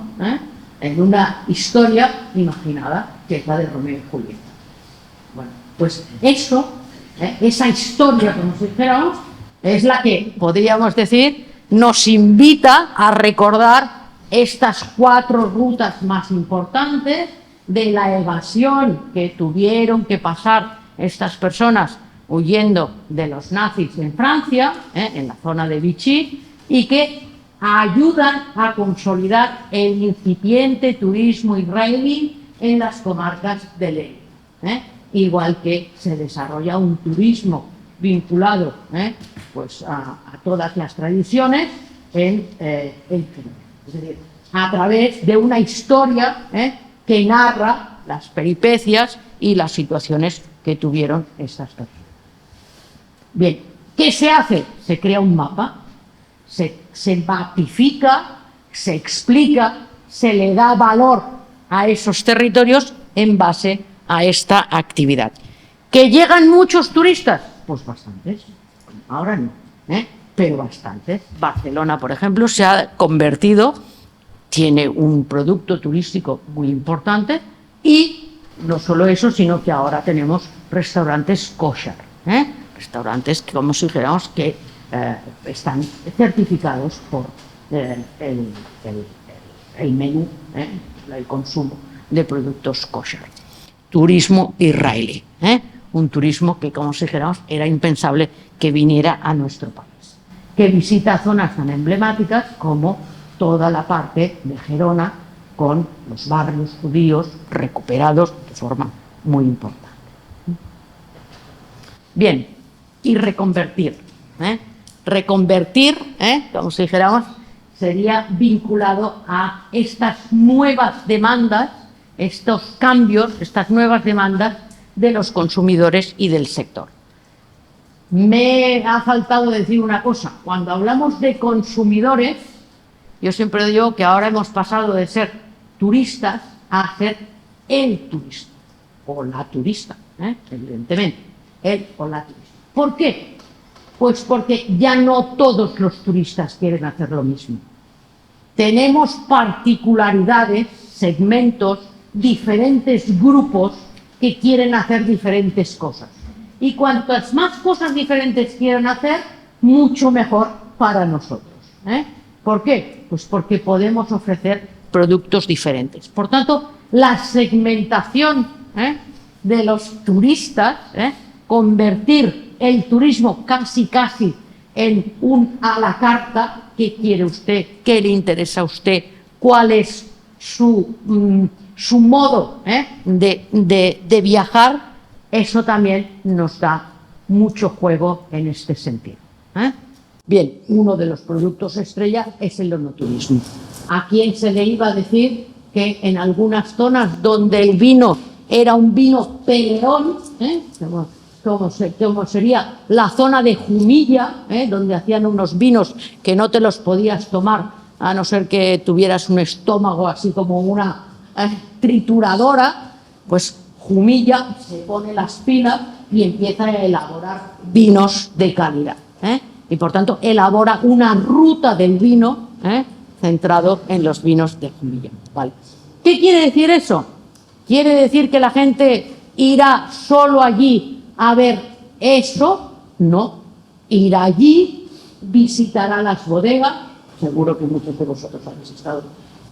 en una historia imaginada, que es la de Romeo y Julieta. Bueno, pues eso, esa historia, como si dijéramos, es la que, podríamos decir, nos invita a recordar estas 4 rutas más importantes de la evasión que tuvieron que pasar estas personas huyendo de los nazis en Francia, en la zona de Vichy, y que ayudan a consolidar el incipiente turismo israelí en las comarcas de Levante, igual que se desarrolla un turismo vinculado pues a todas las tradiciones en el Tíbet. Es decir, a través de una historia que narra las peripecias y las situaciones que tuvieron estas personas. Bien, ¿qué se hace? Se crea un mapa, se mapifica, se explica, se le da valor a esos territorios en base a esta actividad. ¿Que llegan muchos turistas? Pues bastantes. Ahora no, pero bastantes. Barcelona, por ejemplo, se ha convertido, tiene un producto turístico muy importante y no solo eso, sino que ahora tenemos restaurantes kosher, restaurantes que, como si dijéramos, que están certificados por el menú, el consumo de productos kosher. Turismo israelí, un turismo que, como si dijéramos, era impensable que viniera a nuestro país, que visita zonas tan emblemáticas como toda la parte de Gerona, con los barrios judíos recuperados de forma muy importante. Bien, y reconvertir. Reconvertir, como si dijéramos, sería vinculado a estas nuevas demandas, estos cambios, estas nuevas demandas de los consumidores y del sector. Me ha faltado decir una cosa. Cuando hablamos de consumidores, yo siempre digo que ahora hemos pasado de ser turistas a ser el turista, o la turista, evidentemente, el o la turista. ¿Por qué? Pues porque ya no todos los turistas quieren hacer lo mismo. Tenemos particularidades, segmentos, diferentes grupos que quieren hacer diferentes cosas. Y cuantas más cosas diferentes quieran hacer, mucho mejor para nosotros. ¿Por qué? Pues porque podemos ofrecer productos diferentes. Por tanto, la segmentación de los turistas, convertir el turismo casi en un a la carta. ¿Qué quiere usted? ¿Qué le interesa a usted? ¿Cuál es su modo de viajar? Eso también nos da mucho juego en este sentido. Bien, uno de los productos estrella es el enoturismo. ¿A quién se le iba a decir que en algunas zonas donde el vino era un vino peleón, como sería la zona de Jumilla, donde hacían unos vinos que no te los podías tomar a no ser que tuvieras un estómago así como una trituradora? Pues Jumilla se pone las pilas y empieza a elaborar vinos de calidad, y por tanto elabora una ruta del vino centrado en los vinos de Jumilla. ¿Vale? ¿Qué quiere decir eso? ¿Quiere decir que la gente irá solo allí a ver eso? No. Irá allí, visitará las bodegas. Seguro que muchos de vosotros habéis estado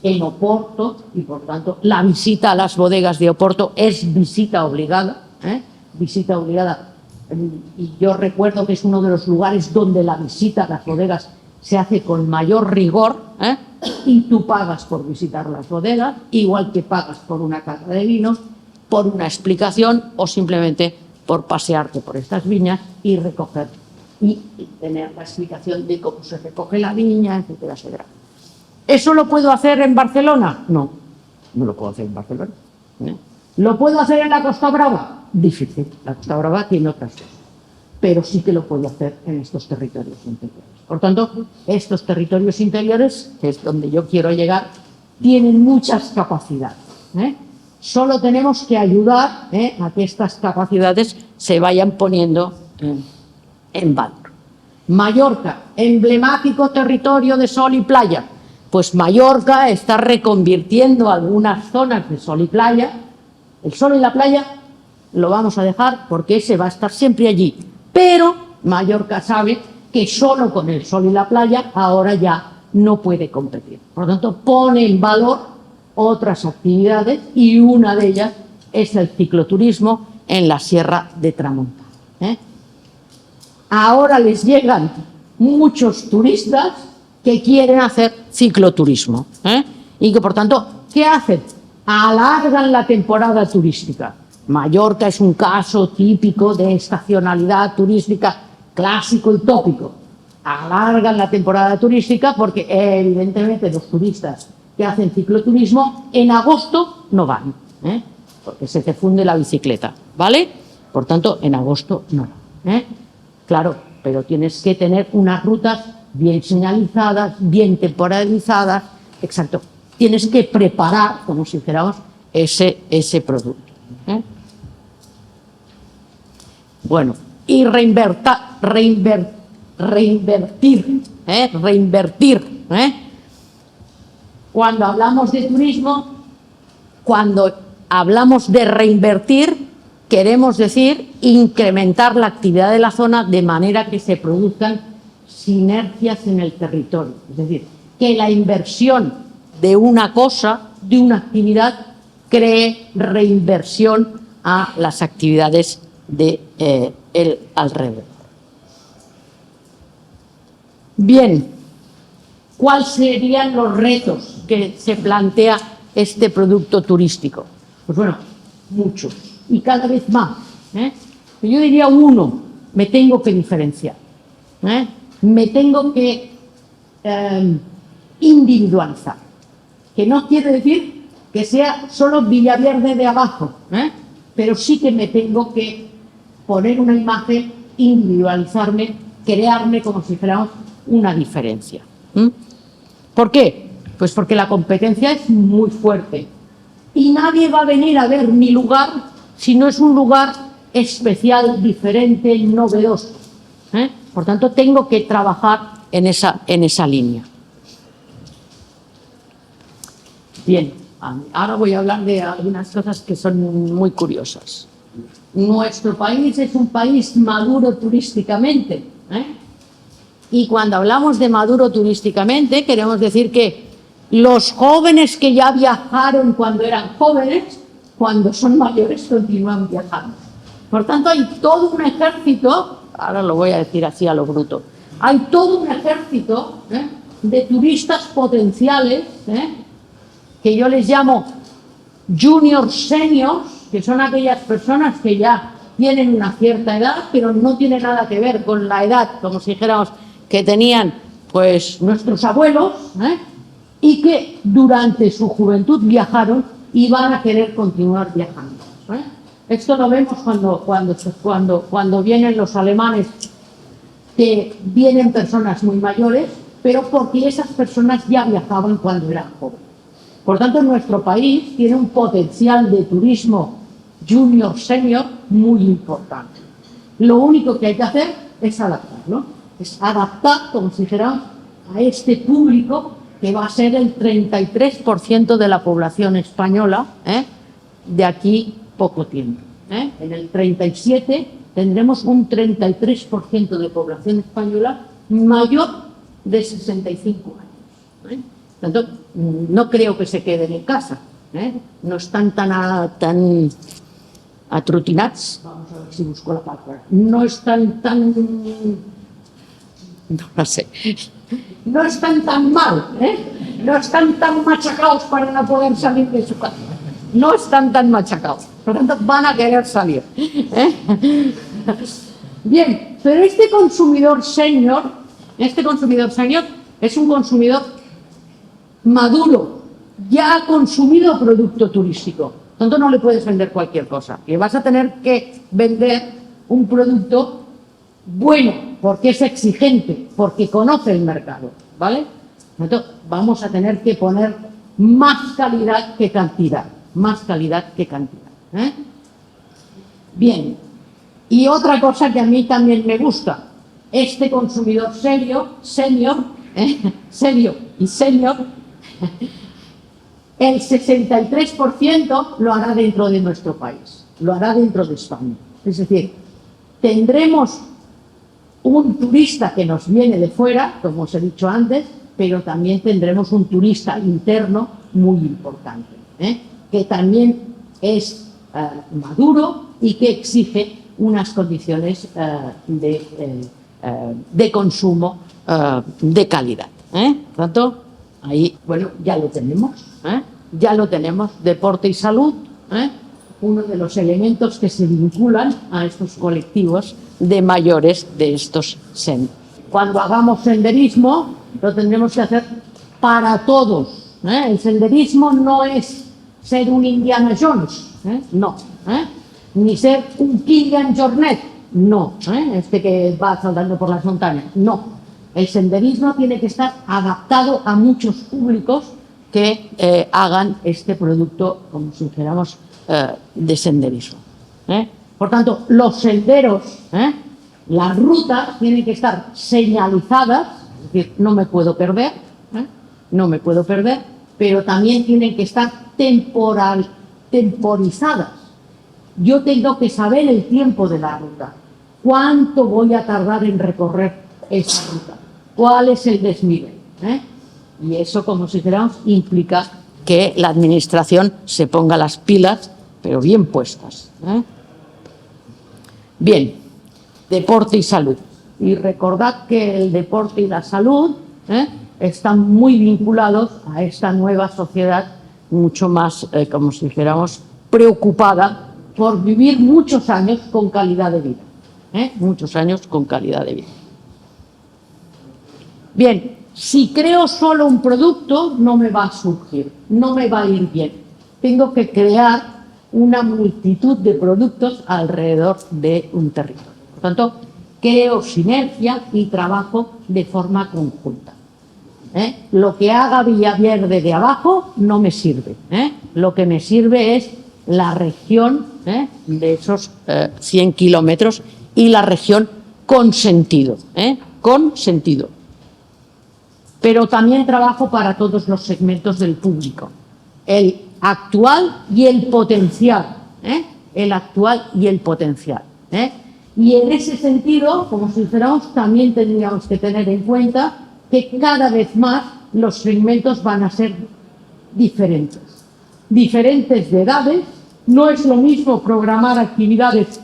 en Oporto y por tanto la visita a las bodegas de Oporto es visita obligada, visita obligada. Y yo recuerdo que es uno de los lugares donde la visita a las bodegas se hace con mayor rigor, y tú pagas por visitar las bodegas, igual que pagas por una carta de vinos, por una explicación o simplemente por pasearte por estas viñas y recoger y tener la explicación de cómo se recoge la viña, etcétera, etcétera. ¿Eso lo puedo hacer en Barcelona? No, no lo puedo hacer en Barcelona. ¿Lo puedo hacer en la Costa Brava? Difícil, la Costa Brava tiene otras cosas, pero sí que lo puedo hacer en estos territorios interiores. Por tanto, estos territorios interiores, que es donde yo quiero llegar, tienen muchas capacidades. Solo tenemos que ayudar a que estas capacidades se vayan poniendo en valor. Mallorca, emblemático territorio de sol y playa. Pues Mallorca está reconvirtiendo algunas zonas de sol y playa. El sol y la playa lo vamos a dejar porque ese va a estar siempre allí. Pero Mallorca sabe que solo con el sol y la playa ahora ya no puede competir. Por lo tanto, pone en valor otras actividades y una de ellas es el cicloturismo en la Sierra de Tramontana. Ahora les llegan muchos turistas que quieren hacer cicloturismo y que, por tanto, ¿qué hacen? Alargan la temporada turística. Mallorca es un caso típico de estacionalidad turística clásico y tópico. Alargan la temporada turística porque, evidentemente, los turistas que hacen cicloturismo en agosto no van, porque se te funde la bicicleta, ¿vale? Por tanto, en agosto no van. Claro, pero tienes que tener unas rutas bien señalizadas, bien temporalizadas, exacto. Tienes que preparar, como si dijéramos, ese producto. Bueno, y reinvertir. Cuando hablamos de turismo, cuando hablamos de reinvertir, queremos decir incrementar la actividad de la zona de manera que se produzcan sinergias en el territorio. Es decir, que la inversión de una cosa, de una actividad, cree reinversión a las actividades de el alrededor. Bien, ¿cuáles serían los retos que se plantea este producto turístico? Pues bueno, muchos y cada vez más. Yo diría uno, me tengo que diferenciar, me tengo que individualizar, que no quiere decir que sea solo Villaverde de abajo, pero sí que me tengo que poner una imagen, individualizarme, crearme como si fuéramos una diferencia. ¿Por qué? Pues porque la competencia es muy fuerte y nadie va a venir a ver mi lugar si no es un lugar especial, diferente, novedoso. Por tanto, tengo que trabajar en esa línea. Bien, ahora voy a hablar de algunas cosas que son muy curiosas. Nuestro país es un país maduro turísticamente, y cuando hablamos de maduro turísticamente queremos decir que los jóvenes que ya viajaron cuando eran jóvenes, cuando son mayores continúan viajando. Por tanto, hay todo un ejército, ahora lo voy a decir así a lo bruto, hay todo un ejército de turistas potenciales, que yo les llamo juniors seniors, que son aquellas personas que ya tienen una cierta edad, pero no tiene nada que ver con la edad, como si dijéramos, que tenían pues nuestros abuelos, y que durante su juventud viajaron y van a querer continuar viajando. Esto lo vemos cuando vienen los alemanes, que vienen personas muy mayores, pero porque esas personas ya viajaban cuando eran jóvenes. Por tanto, nuestro país tiene un potencial de turismo junior, senior muy importante. Lo único que hay que hacer es adaptarlo, es adaptar, como si dijéramos, a este público que va a ser el 33% de la población española de aquí poco tiempo. En el 37 tendremos un 33% de población española mayor de 65 años. Por tanto, no creo que se queden en casa, no están tan atrutinats, vamos a ver si busco la palabra, no están tan, no sé, no están tan mal, no están tan machacados para no poder salir de su casa, no están tan machacados, por lo tanto van a querer salir. Bien, pero este consumidor senior es un consumidor maduro, ya ha consumido producto turístico, por tanto no le puedes vender cualquier cosa, y vas a tener que vender un producto bueno, porque es exigente, porque conoce el mercado, ¿vale? Entonces vamos a tener que poner más calidad que cantidad, Bien, y otra cosa que a mí también me gusta, este consumidor serio y senior, el 63% lo hará dentro de nuestro país, lo hará dentro de España. Es decir, tendremos un turista que nos viene de fuera, como os he dicho antes, pero también tendremos un turista interno muy importante, que también es maduro y que exige unas condiciones de consumo de calidad. Por tanto, ahí, bueno, ya lo tenemos, deporte y salud, uno de los elementos que se vinculan a estos colectivos de mayores de estos senderos. Cuando hagamos senderismo, lo tendremos que hacer para todos. El senderismo no es ser un Indiana Jones, no, ni ser un Kilian Jornet, no, este que va saltando por las montañas, no. El senderismo tiene que estar adaptado a muchos públicos que hagan este producto, como si dijéramos, de senderismo. Por tanto, los senderos, las rutas tienen que estar señalizadas, es decir, no me puedo perder, pero también tienen que estar temporizadas. Yo tengo que saber el tiempo de la ruta, cuánto voy a tardar en recorrer esa ruta, cuál es el desnivel. Y eso, como si dijéramos, implica que la administración se ponga las pilas, pero bien puestas. Bien, deporte y salud. Y recordad que el deporte y la salud están muy vinculados a esta nueva sociedad mucho más, como si dijéramos, preocupada por vivir muchos años con calidad de vida. Muchos años con calidad de vida. Bien, si creo solo un producto, no me va a surgir, no me va a ir bien. Tengo que crear una multitud de productos alrededor de un territorio. Por tanto, creo sinergia y trabajo de forma conjunta. Lo que haga Villaverde de abajo no me sirve. Lo que me sirve es la región de esos 100 kilómetros y la región con sentido. Con sentido. Pero también trabajo para todos los segmentos del público. El actual y el potencial. El actual y el potencial. Y en ese sentido, como si dijéramos, también tendríamos que tener en cuenta que cada vez más los segmentos van a ser diferentes. Diferentes de edades. No es lo mismo programar actividades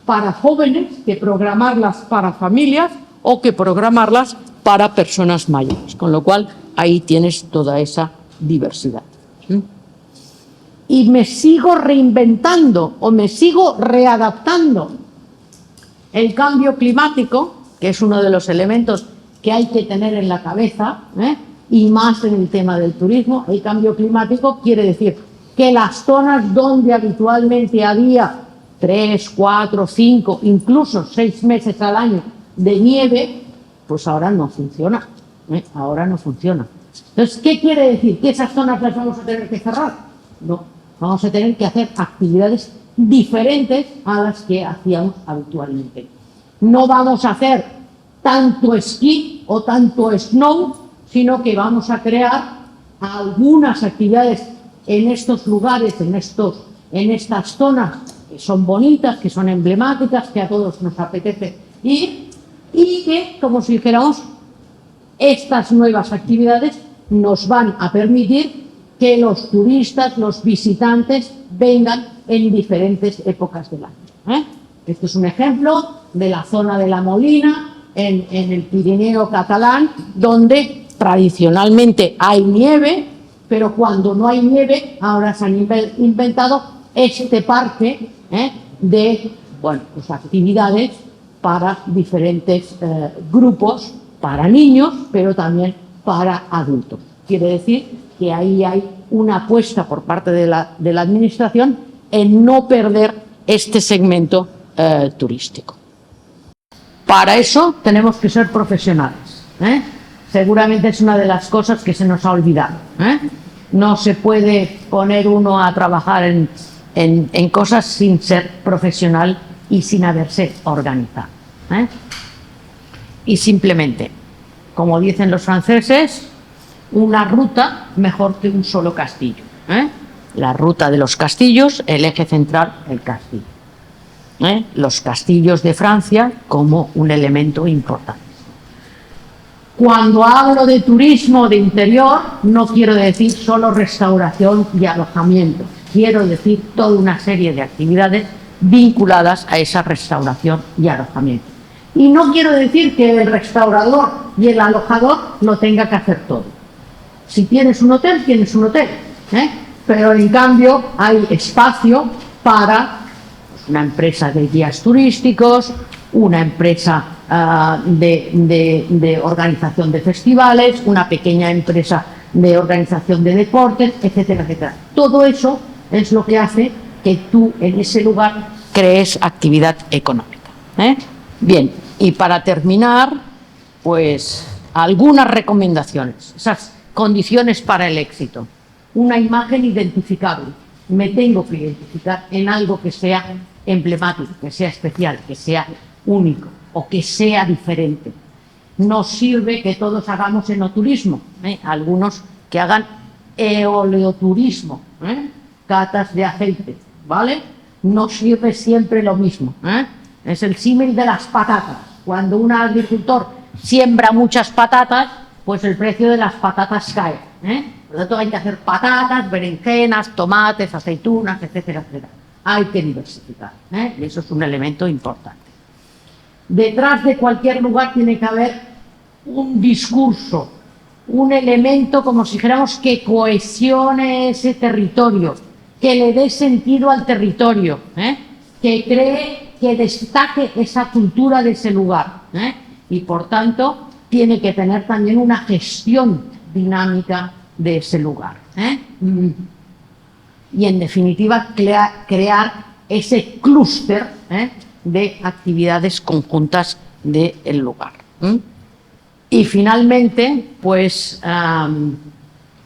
para jóvenes que programarlas para familias o que programarlas para personas mayores. Con lo cual, ahí tienes toda esa diversidad. Y me sigo reinventando o me sigo readaptando. El cambio climático, que es uno de los elementos que hay que tener en la cabeza, y más en el tema del turismo, el cambio climático quiere decir que las zonas donde habitualmente había 3, 4, 5, incluso 6 meses al año de nieve, pues ahora no funciona. Ahora no funciona. Entonces, ¿qué quiere decir? ¿Que esas zonas las vamos a tener que cerrar? No, vamos a tener que hacer actividades diferentes a las que hacíamos habitualmente. No vamos a hacer tanto esquí o tanto snow, sino que vamos a crear algunas actividades en estos lugares, en estas zonas que son bonitas, que son emblemáticas, que a todos nos apetece ir, y que, como si dijéramos, estas nuevas actividades nos van a permitir que los turistas, los visitantes, vengan en diferentes épocas del año. Este es un ejemplo de la zona de La Molina, en el Pirineo catalán, donde tradicionalmente hay nieve, pero cuando no hay nieve, ahora se han inventado este parque de pues actividades para diferentes grupos, para niños, pero también para adultos. Quiere decir que ahí hay una apuesta por parte de la Administración en no perder este segmento turístico. Para eso tenemos que ser profesionales. Seguramente es una de las cosas que se nos ha olvidado. No se puede poner uno a trabajar en cosas sin ser profesional y sin haberse organizado. y simplemente, como dicen los franceses, una ruta mejor que un solo castillo, ¿eh? La ruta de los castillos, el eje central, el castillo. Los castillos de Francia como un elemento importante. Cuando hablo de turismo de interior, no quiero decir solo restauración y alojamiento. Quiero decir toda una serie de actividades vinculadas a esa restauración y alojamiento. Y no quiero decir que el restaurador y el alojador lo tenga que hacer todo. Si tienes un hotel, tienes un hotel, pero en cambio hay espacio para una empresa de guías turísticos, una empresa de organización de festivales, una pequeña empresa de organización de deportes, etcétera, etcétera. Todo eso es lo que hace que tú en ese lugar crees actividad económica. Bien, y para terminar, pues algunas recomendaciones, esas condiciones para el éxito. Una imagen identificable. Me tengo que identificar en algo que sea emblemático, que sea especial, que sea único o que sea diferente. No sirve que todos hagamos enoturismo, algunos que hagan eoleoturismo, catas de aceite, ¿vale? No sirve siempre lo mismo. Es el símil de las patatas. Cuando un agricultor siembra muchas patatas, pues el precio de las patatas cae. Por lo tanto, hay que hacer patatas, berenjenas, tomates, aceitunas, etcétera, etcétera. Hay que diversificar, y eso es un elemento importante. Detrás de cualquier lugar tiene que haber un discurso, un elemento, como si dijéramos, que cohesione ese territorio, que le dé sentido al territorio, que cree, que destaque esa cultura de ese lugar, y por tanto tiene que tener también una gestión dinámica de ese lugar, y en definitiva crear ese clúster de actividades conjuntas del lugar. Y finalmente, pues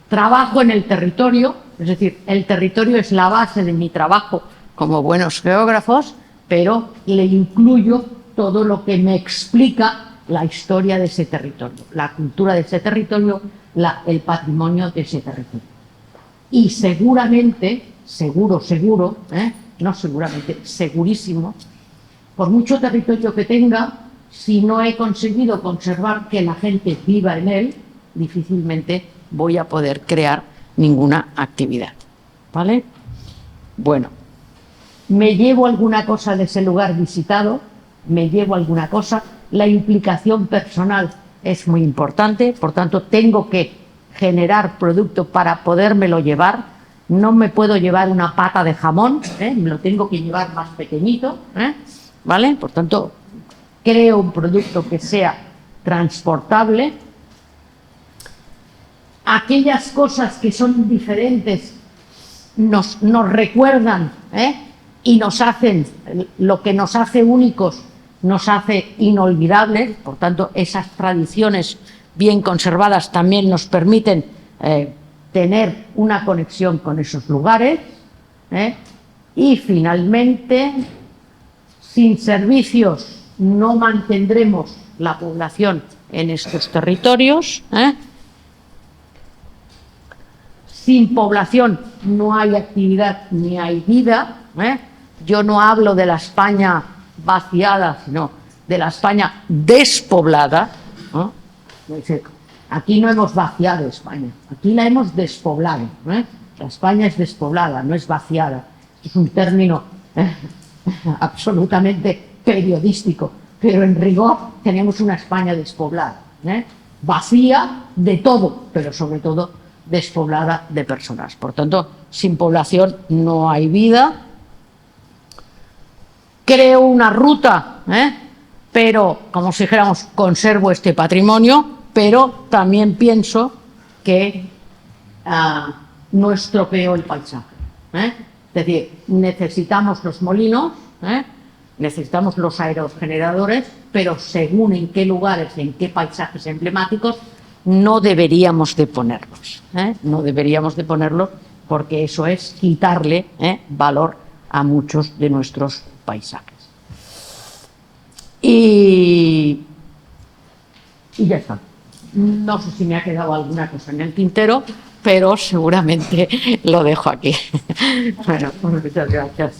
trabajo en el territorio, es decir, el territorio es la base de mi trabajo como buenos geógrafos, pero le incluyo todo lo que me explica la historia de ese territorio, la cultura de ese territorio, el patrimonio de ese territorio. Y seguramente, no seguramente, segurísimo, por mucho territorio que tenga, si no he conseguido conservar que la gente viva en él, difícilmente voy a poder crear ninguna actividad, ¿vale? Bueno, me llevo alguna cosa de ese lugar visitado, me llevo alguna cosa. La implicación personal es muy importante, por tanto tengo que generar producto para podérmelo llevar. No me puedo llevar una pata de jamón, me lo tengo que llevar más pequeñito, ¿vale? Por tanto, creo un producto que sea transportable. Aquellas cosas que son diferentes nos recuerdan, y nos hacen, lo que nos hace únicos nos hace inolvidables. Por tanto, esas tradiciones bien conservadas también nos permiten tener una conexión con esos lugares. Y finalmente, sin servicios no mantendremos la población en estos territorios. Sin población no hay actividad ni hay vida. Yo no hablo de la España vaciada, sino de la España despoblada. Aquí no hemos vaciado España, aquí la hemos despoblado. La España es despoblada, no es vaciada. Es un término absolutamente periodístico, pero en rigor tenemos una España despoblada, vacía de todo, pero sobre todo despoblada de personas. Por tanto, sin población no hay vida. Creo una ruta, pero, como si dijéramos, conservo este patrimonio, pero también pienso que no estropeo el paisaje. Es decir, necesitamos los molinos, necesitamos los aerogeneradores, pero según en qué lugares, en qué paisajes emblemáticos, no deberíamos de ponerlos. No deberíamos de ponerlos porque eso es quitarle valor a muchos de nuestros paisajes. Y Y ya está. No sé si me ha quedado alguna cosa en el tintero, pero seguramente lo dejo aquí. Bueno, pues muchas gracias.